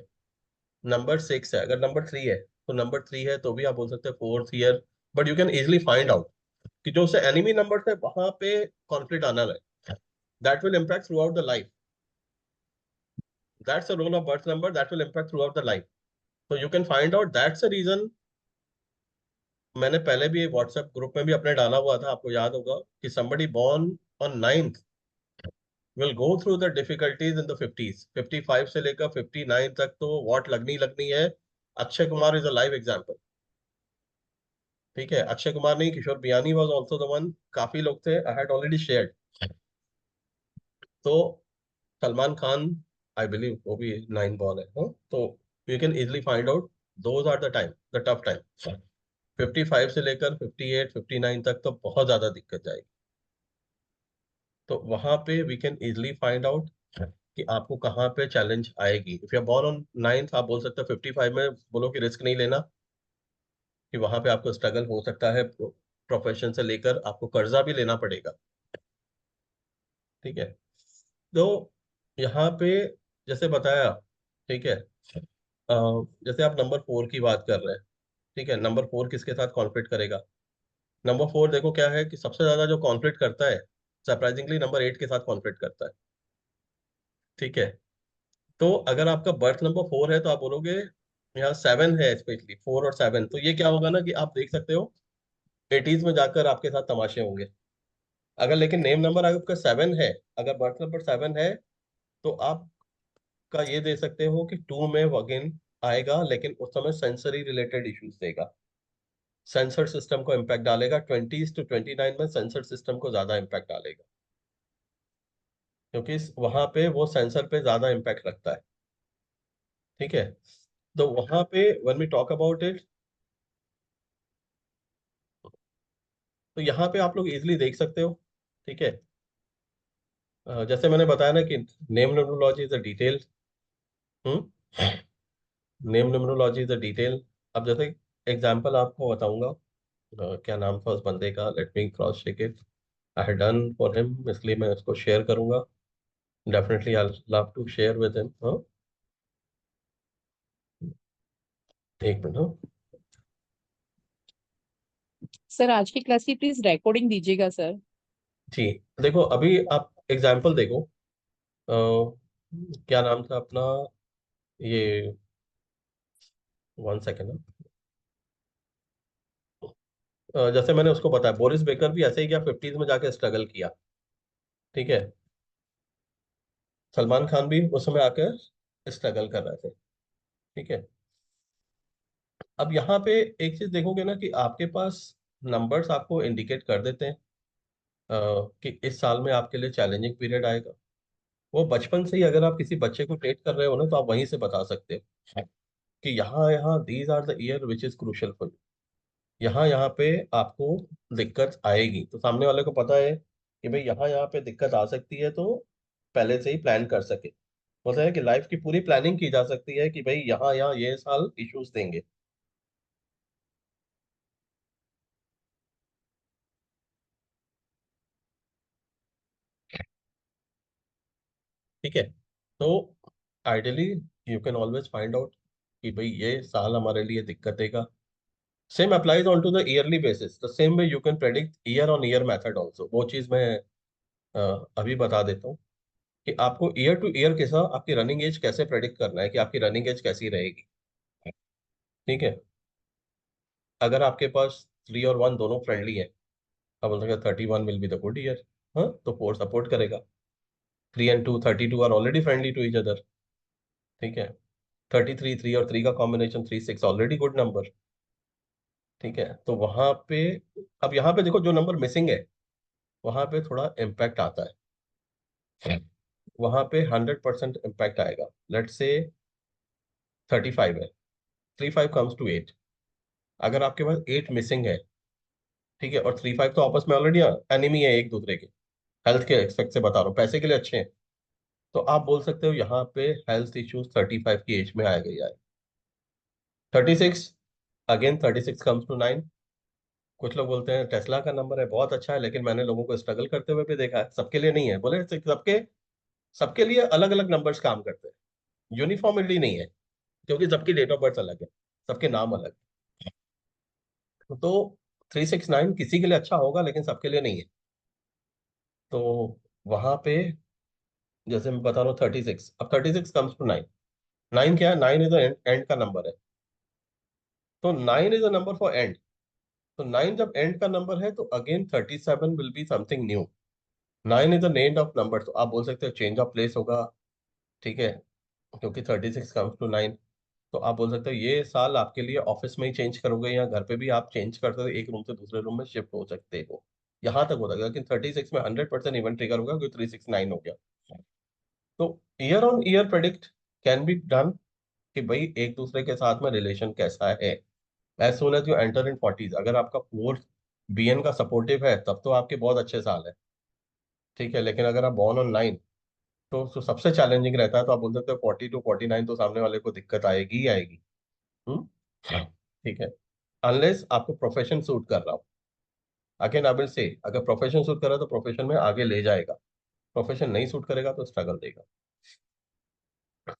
Speaker 1: नंबर 6 है, अगर नंबर 3 है तो नंबर 3 है तो भी आप बोल सकते हैं fourth year. But you can easily find out कि जो उससे एनिमी नंबर है वहां पे कॉन्फ्लिक्ट आना है, that will impact throughout the life. That's the role of birth number, that will impact throughout the life. तो you can find out, that's the reason. मैंने पहले भी व्हाट्सएप ग्रुप में भी अपने डाला हुआ था, आपको याद होगा कि somebody born on 9th will go through the difficulties in the 50s, 55 से लेकर 59 तक तो वॉट लगनी लगनी है। Akshay Kumar is a live example. ठीक है, अक्षय कुमार नहीं, Kishore Biyani was also the one, काफी लोग थे, आई हैड ऑलरेडी शेयर्ड। तो सलमान खान, आई बिलीव वो भी 9 बॉर्न है, हाँ? तो you can easily find out, those are the time, the tough time. 55 से लेकर 58 59 तक तो बहुत ज्यादा दिक्कत जाएगी। तो वहां पे we can easily find out कि आपको कहाँ पे चैलेंज आएगी। If you are born on 9th, आप बोल सकते हो 55 में बोलो कि रिस्क नहीं लेना, कि वहां पे आपको स्ट्रगल हो सकता है, प्रोफेशन से लेकर आपको कर्जा भी लेना पड़ेगा। ठीक है, तो यहाँ पे जैसे बताया, ठीक है, जैसे आप नंबर 4 की बात कर रहे हैं, ठीक है, नंबर 4 किसके साथ कॉन्फ्लिक्ट करेगा? नंबर 4 देखो क्या है कि सबसे ज्यादा जो कॉन्फ्लिक्ट करता है, सरप्राइजिंगली नंबर 8 के साथ कॉन्फ्लिक्ट करता है। ठीक है, तो अगर आपका बर्थ नंबर 4 है तो आप बोलोगे, यहाँ 7 है, स्पेशली 4 और 7, तो ये क्या होगा ना कि आप देख सकते हो 80s में जाकर आपके साथ तमाशे होंगे। अगर लेकिन नेम नंबर आपका 7 है, अगर बर्थ नंबर 7 है, तो आपका ये दे सकते हो कि 2 में वगिन आएगा, लेकिन उस समय सेंसरी रिलेटेड इश्यूज देगा, सेंसर सिस्टम को इम्पैक्ट डालेगा। 20s to 29 में सेंसर सिस्टम को ज्यादा इम्पैक्ट डालेगा, क्योंकि वहां पे वो सेंसर पे ज्यादा इम्पैक्ट रखता है। ठीक है, तो वहां पे when we talk about it, तो यहाँ पे आप लोग इजिली देख सकते हो। ठीक है, जैसे मैंने बताया ना कि name numerology is a detail, name numerology is a detail. अब जैसे एग्जांपल आपको बताऊंगा, क्या नाम था उस बंदे का, let me cross check it, I had done for him, इसलिए मैं उसको शेयर करूंगा। Definitely I love to share with him. हाँ, एक मिनट, हाँ।
Speaker 3: सर आज की क्लास की प्लीज रिकॉर्डिंग दीजिएगा सर।
Speaker 1: जी, देखो अभी आप एग्जांपल देखो, क्या नाम था अपना, ये 1 सेकेंड। जैसे मैंने उसको बताया, बोरिस बेकर भी ऐसे ही क्या 50s में जाके स्ट्रगल किया। ठीक है, सलमान खान भी उस समय आकर स्ट्रगल कर रहे थे। ठीक है, अब यहाँ पे एक चीज देखोगे ना कि आपके पास नंबर्स आपको इंडिकेट कर देते हैं कि इस साल में आपके लिए चैलेंजिंग पीरियड आएगा। वो बचपन से ही अगर आप किसी बच्चे को ट्रेट कर रहे हो ना, तो आप वहीं से बता सकते हो कि यहाँ यहाँ these are the year which is crucial for you, यहाँ यहाँ पे आपको दिक्कत आएगी। तो सामने वाले को पता है कि भाई यहाँ यहाँ पे दिक्कत आ सकती है, तो पहले से ही प्लान कर सके। होता है कि लाइफ की पूरी प्लानिंग की जा सकती है कि भाई यहाँ यहाँ ये साल इश्यूज देंगे। ठीक है, तो ideally you can always find out कि भाई ये साल हमारे लिए दिक्कत देगा। Same applies on to the yearly basis, the same way you can predict year on year method also. वो चीज मैं अभी बता देता हूँ कि आपको ईयर टू ईयर के साथ आपकी रनिंग एज कैसे प्रेडिक्ट करना है, कि आपकी रनिंग एज कैसी रहेगी। ठीक है, अगर आपके पास 3 और 1 दोनों फ्रेंडली है, अब बोल सकते 31 will be the good year. हाँ, तो 4 सपोर्ट करेगा। 3 and 2 32 are already friendly to each other. ठीक है, 33 3 और 3 का कॉम्बिनेशन 36 ऑलरेडी गुड नंबर। ठीक है, तो वहां पे अब यहाँ पे देखो जो नंबर मिसिंग है वहां पे थोड़ा इम्पैक्ट आता है। वहां पे 100% इम्पैक्ट आएगा। लेट्स से 35 है, 35 कम्स टू 8। अगर आपके पास 8 मिसिंग है, ठीक है, और 35 तो आपस में ऑलरेडी एनिमी है एक दूसरे के, हेल्थ के एक्सपेक्ट से बता रहा हूँ, पैसे के लिए अच्छे हैं, तो आप बोल सकते हो यहाँ पे हेल्थ इश्यूज 35 की एज में आएगा यार। 36, अगेन 36 कम्स टू 9। कुछ लोग बोलते हैं टेस्ला का नंबर है बहुत अच्छा है, लेकिन मैंने लोगों को स्ट्रगल करते हुए भी देखा है, सबके लिए नहीं है। बोले सबके सबके लिए अलग अलग नंबर्स काम करते हैं, यूनिफॉर्मिटी नहीं है, क्योंकि सबकी डेट ऑफ बर्थ अलग है, सबके नाम अलग है। तो 369 किसी के लिए अच्छा होगा लेकिन सबके लिए नहीं है। तो वहां पे जैसे मैं बता रहा हूँ 36, अब 36 कम्स टू 9। 9 क्या है? 9 इज एंड का नंबर है, तो 9 is a number for and. तो 9 जब एंड का नंबर है तो again 37 will be something new. 9 is a end of number, तो आप बोल सकते हो चेंज ऑफ प्लेस होगा। ठीक है, क्योंकि 36 कम्स टू 9, तो आप बोल सकते हो ये साल आपके लिए ऑफिस में ही चेंज करोगे या घर पे भी आप चेंज करते हो, एक रूम से दूसरे रूम में शिफ्ट हो सकते हो। यहाँ तक होता है, लेकिन 36 में 100% इवेंट ट्रिगर होगा क्योंकि 369 हो गया। तो year on year predict can be done कि भाई एक दूसरे के साथ में रिलेशन कैसा है। As soon as you enter in 40s, अगर आपका फोर्थ बीएन का सपोर्टिव है तब तो आपके बहुत अच्छे साल है। ठीक है, लेकिन अगर आप बॉर्न ऑन 9 तो सबसे चैलेंजिंग रहता है, तो आप बोल सकते हो 40 to 49 तो सामने वाले को दिक्कत आएगी ही आएगी। हम्म, ठीक है, अनलेस आपको प्रोफेशन सूट कर रहा हो। अगेन आई विल से, अगर प्रोफेशन सूट कर रहा है तो प्रोफेशन में आगे ले जाएगा, प्रोफेशन नहीं सूट करेगा तो स्ट्रगल देगा।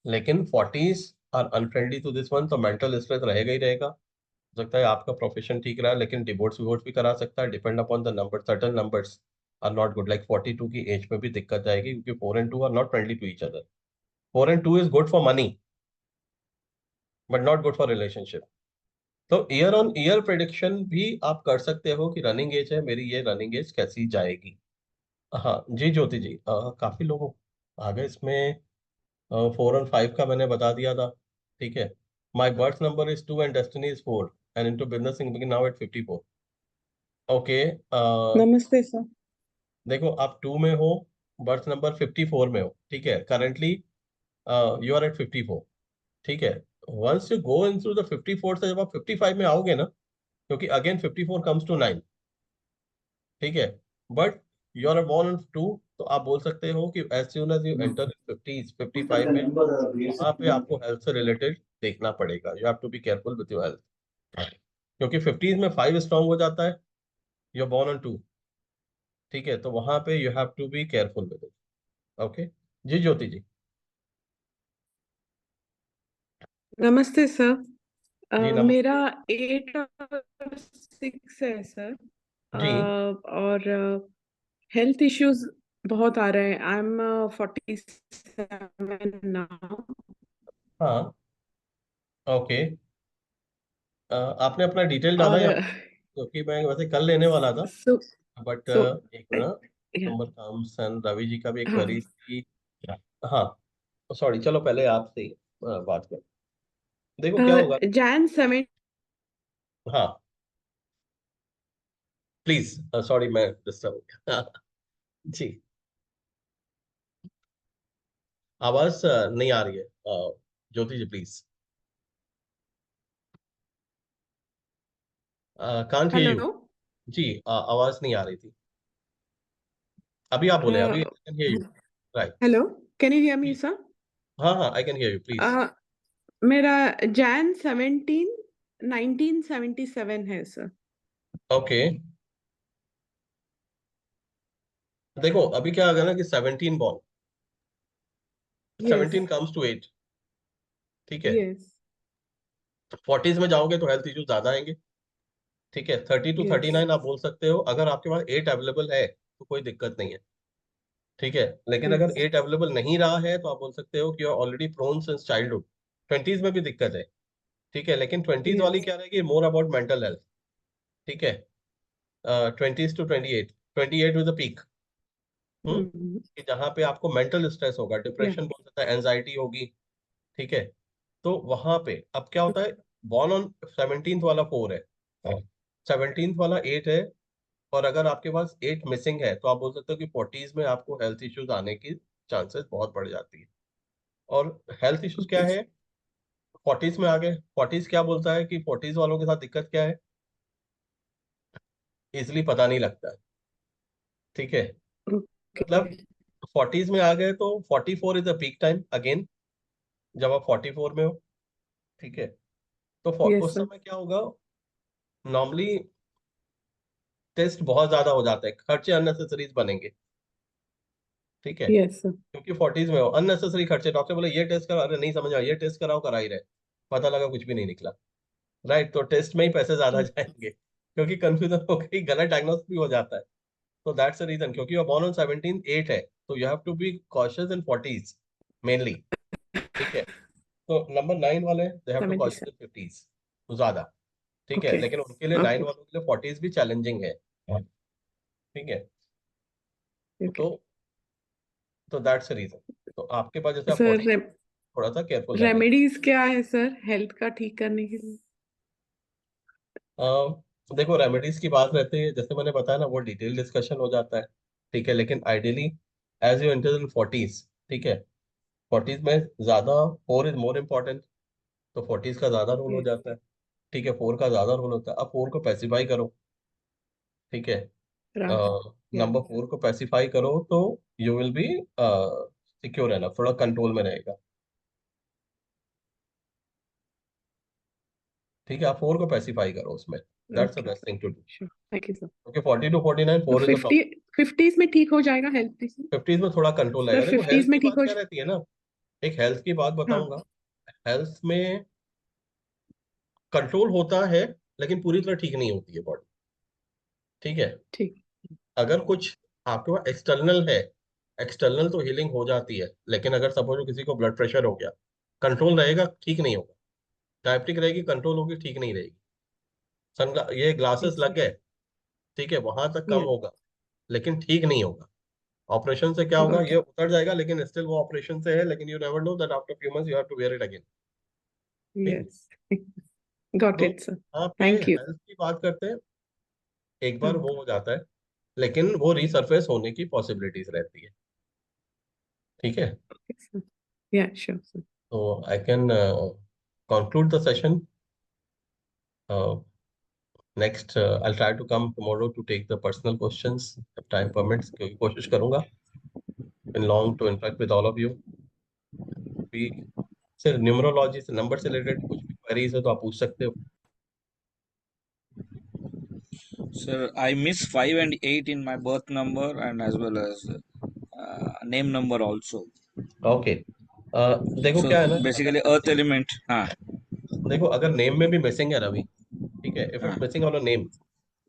Speaker 1: लेकिन 40s are unfriendly to this one, तो मेंटल स्ट्रेस रहेगा ही रहेगा। हो सकता है आपका प्रोफेशन ठीक रहा है लेकिन डिवोर्स विवोर्स भी करा सकता है, depend upon the number. Certain numbers are not good, like 42 की एज में भी दिक्कत जाएगी क्योंकि 4 and 2 are not friendly to each other. 4 and 2 is good for money but not good for relationship. तो ईयर ऑन ईयर प्रिडिक्शन भी आप कर सकते हो कि रनिंग एज है मेरी, ये रनिंग एज कैसी जाएगी। हाँ जी ज्योति जी, काफी लोग आ गए इसमें। 4 और 5 का मैंने बता दिया था। ठीक है, my birth number is 2 and destiny is 4 and into business begin now at 54। Okay,
Speaker 3: नमस्ते सर।
Speaker 1: देखो आप 2 में हो, बर्थ नंबर 54 में हो। ठीक है, करेंटली यू आर एट 54। ठीक है, once you go in through the 54 से जब आप 55 में आओगे ना, क्योंकि अगेन 54 कम्स टू 9। ठीक है, but you are born on 2, तो आप बोल सकते हो कि as soon as you enter 50 55 में, वहां पे आपको हेल्थ से रिलेटेड देखना पड़ेगा। You have to be careful with your health, क्योंकि 50s में 5 स्ट्रांग हो जाता है, यू आर बोर्न ऑन 2। ठीक है, तो वहां पे you have to be careful with it. Okay जी ज्योति जी।
Speaker 8: नमस्ते सर।
Speaker 1: जी
Speaker 8: मेरा
Speaker 1: नमस्ते
Speaker 8: 8 और 6 है सर।
Speaker 1: जी।
Speaker 8: और हेल्थ इश्यूज बहुत आ रहे हैं। I am 47 now.
Speaker 1: हाँ, ओके, आपने अपना डिटेल डाला
Speaker 8: और
Speaker 1: या, क्योंकि मैं वैसे कल लेने वाला था,
Speaker 8: सो
Speaker 1: बट
Speaker 8: सो
Speaker 1: एक मिनट,
Speaker 8: या
Speaker 1: number comes and Ravi ji का भी एक
Speaker 8: हाँ।
Speaker 1: क्वेरी थी। हाँ, सॉरी, चलो पहले आपसे ही बात कर। देखो क्या होगा।
Speaker 8: जैन 7।
Speaker 1: हाँ प्लीज, सॉरी मैं डिस्टर्ब हो गया। जी, आवाज नहीं आ रही है, Jyoti ji please. Can't hear you.
Speaker 8: Hello.
Speaker 1: जी, आवाज नहीं आ रही थी। अभी आप बोले, अभी I can hear you. Right.
Speaker 8: Hello, can you hear me sir?
Speaker 1: हाँ हाँ, I can hear you please.
Speaker 8: मेरा जैन 17 1977 है सर।
Speaker 1: ओके, देखो अभी क्या होगा ना कि 17 बॉर्न,
Speaker 8: यस
Speaker 1: 17 कम्स टू 8। ठीक है,
Speaker 8: यस
Speaker 1: 40s में जाओगे तो हेल्थ इश्यूज ज्यादा आएंगे। ठीक है, 30 to
Speaker 8: यस
Speaker 1: 39 आप बोल सकते हो, अगर आपके पास 8 अवेलेबल है तो कोई दिक्कत नहीं है। ठीक है, लेकिन अगर
Speaker 8: यस
Speaker 1: 8 अवेलेबल नहीं रहा है तो आप बोल सकते हो कि you are already prone since childhood. 20s में भी दिक्कत है। ठीक है, लेकिन 20s वाली
Speaker 8: यस
Speaker 1: क्या रहेगी, मोर अबाउट मेंटल हेल्थ। ठीक है, 20s to 28, 28 with the peak, कि जहाँ पे आपको मेंटल स्ट्रेस होगा, डिप्रेशन बोल सकता है, एंजाइटी होगी, ठीक है। तो वहां पे अब क्या होता है, बॉर्न ऑन 17th वाला 4 है, 17th वाला 8 है, और अगर आपके पास 8 मिसिंग है तो आप बोल सकते हो कि 40s में आपको हेल्थ इश्यूज आने की चांसेस बहुत बढ़ जाती है। और हेल्थ इश्यूज क्या है, 40s में आ गए, 40s क्या बोलता है कि 40s वालों के साथ दिक्कत क्या है, इजिली पता नहीं लगता है, ठीक है। मतलब 40s में आ गए तो 44 is a peak time again, जब आप 44 में हो, ठीक है। तो
Speaker 8: Yes,
Speaker 1: उस
Speaker 8: sir.
Speaker 1: समय क्या होगा, नॉर्मली टेस्ट बहुत ज्यादा हो जाता है, खर्चे अननेसेसरीज बनेंगे, ठीक है।
Speaker 8: Yes, sir.
Speaker 1: क्योंकि 40s में हो, अननेसेसरी खर्चे, डॉक्टर बोले ये टेस्ट करा, अरे नहीं समझ आया, ये टेस्ट कराओ, करा ही रहे, पता लगा कुछ भी नहीं निकला, राइट। तो टेस्ट में ही पैसे ज्यादा जाएंगे, क्योंकि कंफ्यूजन हो गई, गलत डायग्नोस भी हो जाता है। तो दैट्स द रीजन, क्योंकि बॉर्न ऑन 17 8 है, तो you have to be cautious in 40s mainly, ठीक है। तो नंबर 9 वाले they have to
Speaker 8: 77.
Speaker 1: Cautious in 50s ज्यादा, ठीक है।
Speaker 8: Okay.
Speaker 1: लेकिन उनके लिए 9
Speaker 8: Okay.
Speaker 1: वालों के लिए 40s भी चैलेंजिंग है, ठीक है।
Speaker 8: Okay.
Speaker 1: तो दैट्स द रीजन। तो आपके पास जैसे आप
Speaker 8: सर
Speaker 1: 40 थोड़ा सा केयरफुल रहने की।
Speaker 8: रेमेडीज क्या है सर हेल्थ का ठीक करने के लिए?
Speaker 1: देखो रेमेडीज की बात रहती है, जैसे मैंने बताया ना, वो डिटेल डिस्कशन हो जाता है, ठीक है। लेकिन ideally as you enter in 40s, ठीक है, 40s में ज्यादा 4 इज मोर इम्पोर्टेंट, तो 40s का ज्यादा रोल हो
Speaker 8: Yes.
Speaker 1: जाता है, ठीक है। 4 का ज्यादा रोल होता है, अब 4 को पैसिफाई करो, ठीक है।
Speaker 8: Right. Yeah.
Speaker 1: नंबर 4 को पैसिफाई करो तो यू विल बी सिक्योर है ना, थोड़ा कंट्रोल में रहेगा, ठीक है। आप 4 को पैसिफाई करो उसमें, that's the
Speaker 8: Okay.
Speaker 1: Best thing to do,
Speaker 8: Sure. Thank you, sir.
Speaker 1: क्योंकि 40 टू 49
Speaker 8: तो
Speaker 1: 4 इज अ
Speaker 8: 50s में ठीक हो जाएगा हेल्थ इशू?
Speaker 1: 50s में थोड़ा कंट्रोल
Speaker 8: सर
Speaker 1: आएगा। देखो
Speaker 8: 50s
Speaker 1: हेल्थ
Speaker 8: में
Speaker 1: की
Speaker 8: ठीक
Speaker 1: बात
Speaker 8: हो
Speaker 1: क्या रहती है ना, एक हेल्थ की बात
Speaker 8: हाँ.
Speaker 1: बताऊंगा, हेल्थ में कंट्रोल होता है, लेकिन पूरी तरह ठीक नहीं होती है बॉडी, ठीक है।
Speaker 8: ठीक.
Speaker 1: अगर कुछ आपके पास एक्सटर्नल है, एक्सटर्नल तो हीलिंग हो जाती है, लेकिन अगर सपोज किसी को ब्लड प्रेशर हो गया, कंट्रोल रहेगा, ठीक नहीं होगा, डायबिटिक रहेगी, कंट्रोल होगी, ठीक नहीं रहेगी, ये ग्लासेस
Speaker 8: Yes,
Speaker 1: लग
Speaker 8: sir.
Speaker 1: गए, ठीक है, वहां तक कम
Speaker 8: Yeah.
Speaker 1: होगा, लेकिन ठीक नहीं होगा। ऑपरेशन से क्या होगा,
Speaker 8: Got
Speaker 1: ये
Speaker 8: it.
Speaker 1: उतर जाएगा, लेकिन स्टिल वो ऑपरेशन से है, लेकिन you never know that after few months you have to wear it again, ठीक।
Speaker 8: Yes. Got
Speaker 1: तो
Speaker 8: it, sir.
Speaker 1: यहाँ पे
Speaker 8: Thank you.
Speaker 1: हेल्थ की बात करते हैं, एक बार
Speaker 8: हाँ.
Speaker 1: वो हो जाता है, लेकिन वो रिसर्फेस होने की पॉसिबिलिटीज रहती है, ठीक है।
Speaker 8: Okay, sir. Yeah, sure, sir.
Speaker 1: तो I can conclude the session. Next, I'll try to come tomorrow to take the personal questions if time permits, क्योंकि कोशिश करूंगा in long to interact with all of you. भी सिर्फ numerology से, number से related कुछ भी क्वेरीज है तो आप पूछ सकते हो।
Speaker 9: Sir, I miss 5 and 8 in my birth number and as well as name number also.
Speaker 1: Okay, देखो
Speaker 9: So
Speaker 1: क्या है ना, अगर
Speaker 9: basically earth
Speaker 1: मिसिंग,
Speaker 9: element. हाँ
Speaker 1: देखो अगर नेम में भी मिसिंग है रवि, ठीक है, इफ इट्स
Speaker 9: हाँ
Speaker 1: मिसिंग ऑन अ नेम,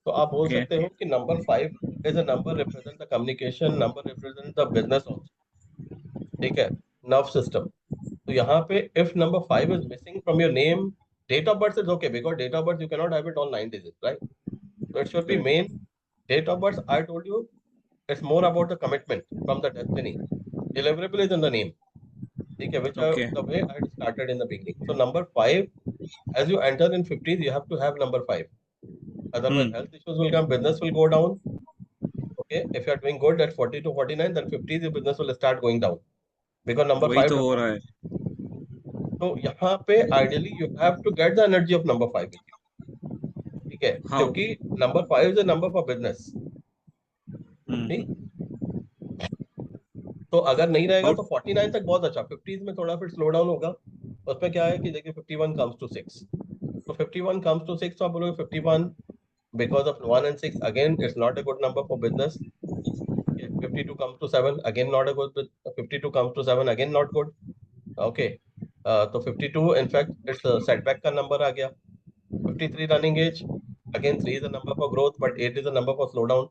Speaker 1: तो आप बोल
Speaker 9: okay
Speaker 1: सकते हो कि number 5 is a number represent the communication, number represent the business also, ठीक है, नर्व सिस्टम। तो यहाँ पे if number 5 is missing from your name, date of birth is okay, because date of birth you cannot have it on 9 digit, right. So it should be
Speaker 8: Right.
Speaker 1: main date of birth. I told you it's more about the commitment from the destiny. Deliverable is in the name. Okay, which are
Speaker 9: okay
Speaker 1: the way I had started in the beginning. So number 5, as you enter in 50s, you have to have number 5. Otherwise, health issues will come, business will go down. Okay, if you are doing good at 40 to 49, then 50s your business will start going down because number
Speaker 9: वही
Speaker 1: 5
Speaker 9: तो
Speaker 1: does
Speaker 9: हो
Speaker 1: not.
Speaker 9: रहा है
Speaker 1: तो यहाँ पे ideally you have to get the energy of number 5 with you. ठीक है,
Speaker 9: how
Speaker 1: क्योंकि number 5 is a number for business. ठीक, तो अगर नहीं रहेगा
Speaker 9: how
Speaker 1: तो 49 तक बहुत अच्छा, 50s में थोड़ा फिर स्लो डाउन होगा। उसमें क्या है कि देखिए 51 कम्स टू 6, तो 51 कम्स टू 6, तो आप बोलोगे 51 because of 1 and 6 again it's not a good number for business. 52 comes to 7 again not a good, 52 comes to 7 again not good, okay। तो 52 इनफैक्ट इट्स सेटबैक का नंबर आ गया। 53 running age, again 3 is a number for growth but 8 is a number for slow down,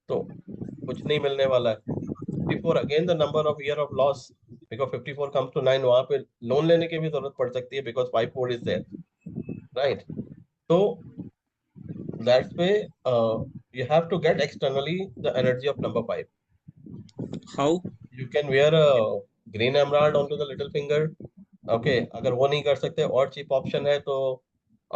Speaker 1: तो कुछ नहीं मिलने वाला है। 54 again the number of year of loss, because 54 comes to 9, वहां पे लोन लेने की भी जरूरत पड़ सकती है because 54 is there, right। So that's way you have to get externally the energy of number 5.
Speaker 9: How?
Speaker 1: You can wear a green emerald onto the little finger. Okay, अगर वो नहीं कर सकते और cheap option है तो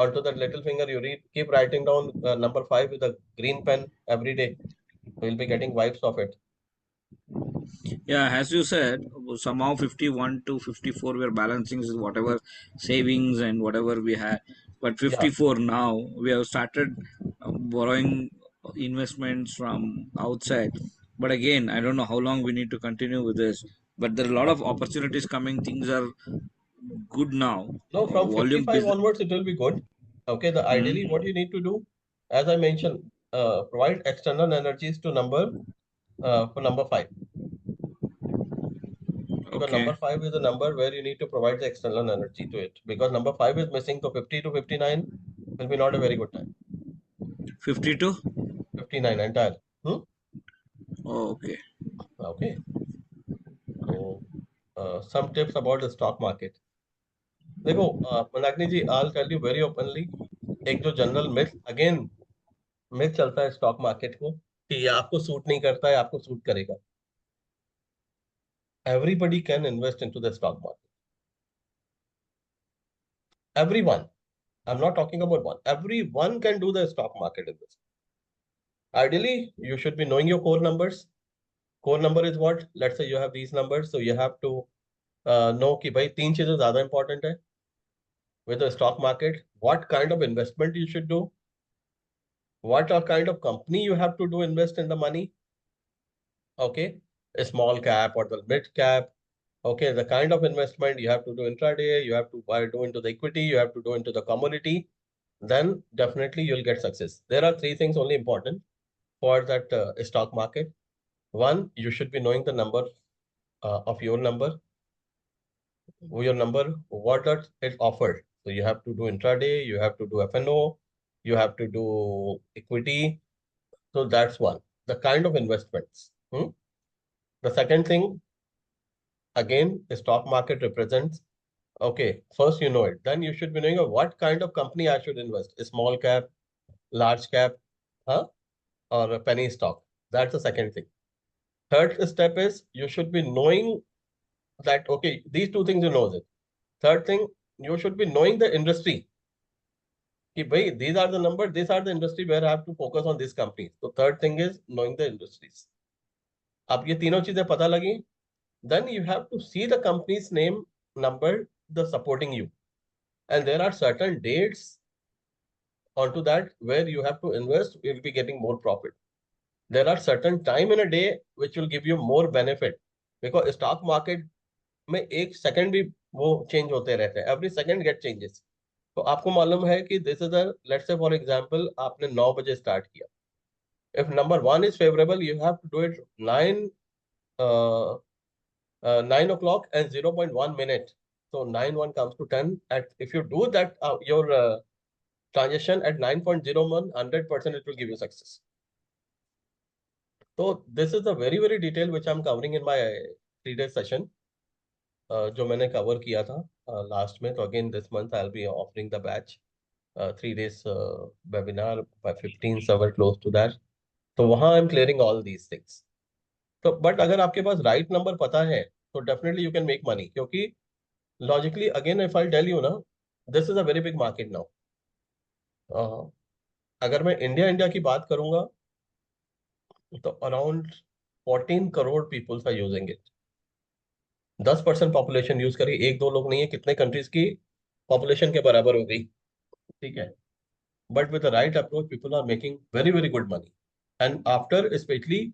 Speaker 1: onto the little finger you read, keep writing down number 5 with a green pen every day. You will be getting vibes of it.
Speaker 9: Yeah, as you said, somehow 51 to 54 we're balancing is whatever savings and whatever we had. But 54 now we have started borrowing investments from outside. But again, I don't know how long we need to continue with this. But there are a lot of opportunities coming. Things are good now.
Speaker 1: No, from
Speaker 9: Volume
Speaker 1: 55
Speaker 9: business.
Speaker 1: onwards, it will be good. Okay, the ideally what you need to do, as I mentioned, provide external energies to number for number 5. Because
Speaker 9: Okay.
Speaker 1: number 5 is a number where you need to provide the external energy to it. Because number 5 is missing, so 50 to 59 will be not a very good time.
Speaker 9: 52?
Speaker 1: 59 entire.
Speaker 9: Oh, okay.
Speaker 1: Okay. So, some tips about the stock market. देखो मंदाकिनी जी, I'll tell you very openly, एक जो general myth again myth चलता है stock market को कि ये आपको suit नहीं करता है, आपको सूट करेगा. Everybody can invest into the stock market. Everyone. I'm not talking about one. Everyone can do the stock market investment. Ideally, you should be knowing your core numbers. Core number is what? Let's say you have these numbers, so you have to know कि भाई तीन चीजें ज्यादा important है with the stock market. What kind of investment you should do? What kind of company you have to do invest in the money? Okay, a small cap or the mid cap. Okay, the kind of investment you have to do intraday, you have to do into the equity, you have to do into the commodity, then definitely you'll get success. There are three things only important for that stock market. One, you should be knowing the number of your number, what does it offer. So you have to do intraday, you have to do FNO, you have to do equity. So that's one, the kind of investments. The second thing, again, the stock market represents, okay, first you know it, then you should be knowing what kind of company I should invest, a small cap, large cap, or a penny stock. That's the second thing. Third step is you should be knowing that, okay, these two things you know it. Third thing, you should be knowing the industry. Ki, bhai, these are the numbers, these are the industry where I have to focus on these companies. So third thing is knowing the industries. अब ये तीनों चीजें पता लगी, then you have to see the company's name, number, the supporting you. And there are certain dates onto that where you have to invest, you'll be getting more profit. There are certain time in a day which will give you more benefit. Because stock market में एक second भी वो change होते रहते हैं, every second gate changes. तो आपको मालूम है कि this is let's say for example आपने 9 बजे स्टार्ट किया. If number 1 is favourable, you have to do it 9 o'clock and 0.1 minute. So 9 1 comes to 10. If you do that, your transaction at 9.01, 100% it will give you success. So this is a very detail which I'm covering in my 3-day session. जो मैंने cover किया था last में. तो again this month I will be offering the batch 3 days webinar by 15 server close to that. तो वहाँ I am clearing all these things. तो but अगर आपके पास राइट नंबर पता है तो definitely you can make money. क्योंकि logically again if I tell you ना, this is a very big market now. अगर मैं इंडिया की बात करूंगा तो around 14 crore peoples are using it. 10% population use करी, एक दो लोग नहीं है, कितने कंट्रीज की पॉपुलेशन के बराबर हो गई. ठीक है, but with the right approach people are making very good money. And after specially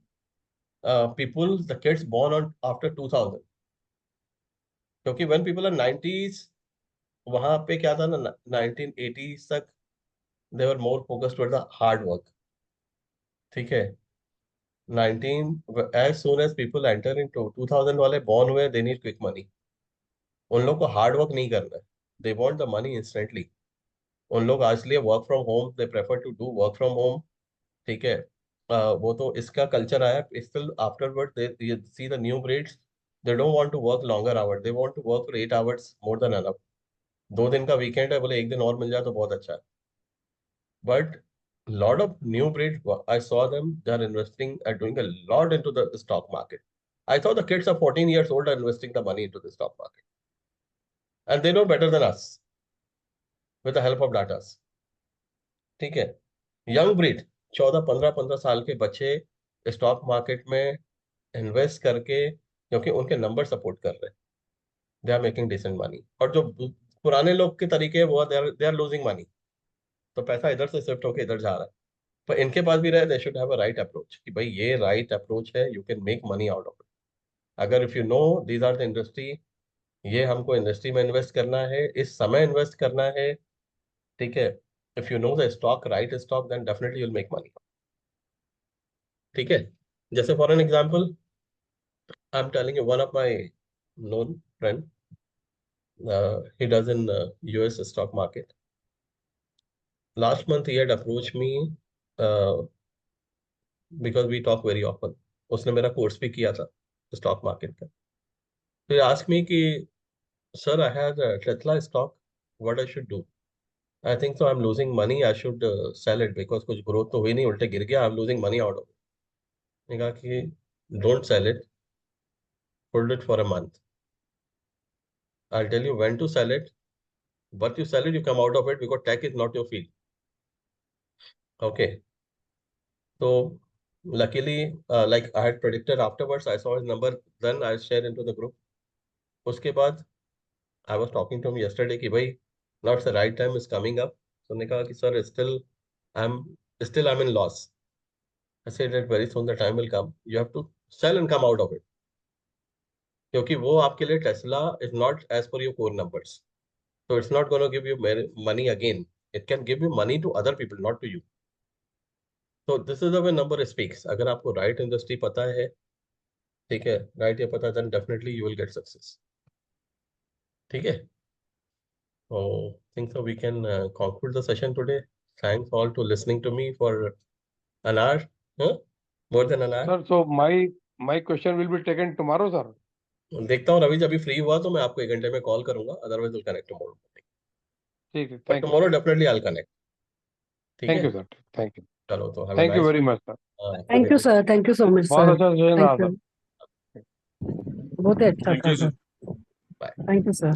Speaker 1: people, the kids born on after 2000. क्योंकि व्हेन पीपल आर 90s, वहां पे क्या था ना, 1980s तक they were more focused toward the hard work. ठीक है, 19 as soon as people enter into 2000 वाले born हुए, they need quick money. उन लोग को हार्ड वर्क नहीं करना है, they want the money instantly. उन लोग आज लिए work from home, they prefer to do work from home. ठीक है, वो तो इसका कल्चर आया. Still afterward they see the new breeds, they don't want to work longer hours, they want to work for 8 hours more than enough. 2 दिन का weekend है, बोले एक दिन और मिल जाए तो बहुत अच्छा है. But lot of new breed, I saw them, they are investing and doing a lot into the stock market. I saw the kids are 14 years old are investing the money into the stock market. And they know better than us with the help of data. ठीक है, young breed 14-15 साल के बच्चे stock market में invest करके, क्योंकि उनके number support कर रहे हैं, they are making decent money. और जो पुराने लोग के तरीके हैं वो दे आर लूजिंग मनी, तो पैसा इधर से शिफ्ट होकर इधर जा रहा है। पर इनके पास भी रहे, they should have a right approach कि भाई ये राइट अप्रोच है, you can make money out of it. अगर if you know these are the industry, ये हमको इंडस्ट्री में इन्वेस्ट करना है, इस समय इन्वेस्ट करना है, ठीक है, if you know the stock, right stock, then definitely you will make money. ठीक है, जैसे for an example I am telling you, one of my known friend, he does in US stock market. Last month he had approached me because we talk very often. उसने मेरा course भी किया था stock market का। तो he asked me कि sir, I had Tesla stock, what I should do? I think so I'm losing money, I should sell it because कुछ growth तो हुई नहीं, उल्टे गिर गया, I'm losing money out of it. मैंने कहा कि don't sell it, hold it for a month. I'll tell you when to sell it, but you sell it, you come out of it because tech is not your field. Okay. So luckily, like I had predicted afterwards, I saw his number, then I shared into the group. उसके बाद I was talking to him yesterday कि भाई now the right time is coming up. So ने कहा कि sir I'm in loss. I said that very soon the time will come. You have to sell and come out of it. क्योंकि वो आपके लिए Tesla is not as per your core numbers. So it's not going to give you money again. It can give you money to other people, not to you. So this is the way number speaks. अगर आपको right industry पता है, ठीक है, right ये पता, then definitely you will get success. ठीक है? So I think so we can conclude the session today. Thanks all to listening to me for an hour. Huh? More than an hour.
Speaker 10: Sir, so my question will be taken tomorrow, sir.
Speaker 1: देखता हूँ रवि, जब भी free हुआ तो मैं आपको 1 घंटे में कॉल करूंगा, अदरवाइज विल कनेक्ट टुमारो।
Speaker 10: ठीक है,
Speaker 1: but
Speaker 10: thank you
Speaker 1: tomorrow definitely I will connect. ठीक
Speaker 10: थैंक
Speaker 1: है,
Speaker 10: यू सर, थैंक यू
Speaker 1: चलो तो have a
Speaker 10: thank you
Speaker 1: nice.
Speaker 10: Very much sir.
Speaker 11: Thank you sir, thank you so much
Speaker 10: बहुत
Speaker 11: sir,
Speaker 10: अच्छा session रहा
Speaker 11: thank you,
Speaker 10: sir.
Speaker 11: बहुत ही अच्छा
Speaker 9: Thank
Speaker 11: था
Speaker 9: you,
Speaker 11: सर,
Speaker 9: sir.
Speaker 1: Bye.
Speaker 11: Thank you sir.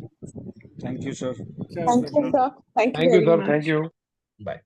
Speaker 9: Thank you, sir.
Speaker 8: Thank you, sir. Thank you
Speaker 10: thank you
Speaker 8: very
Speaker 10: sir,
Speaker 8: much.
Speaker 10: Thank you.
Speaker 1: Bye.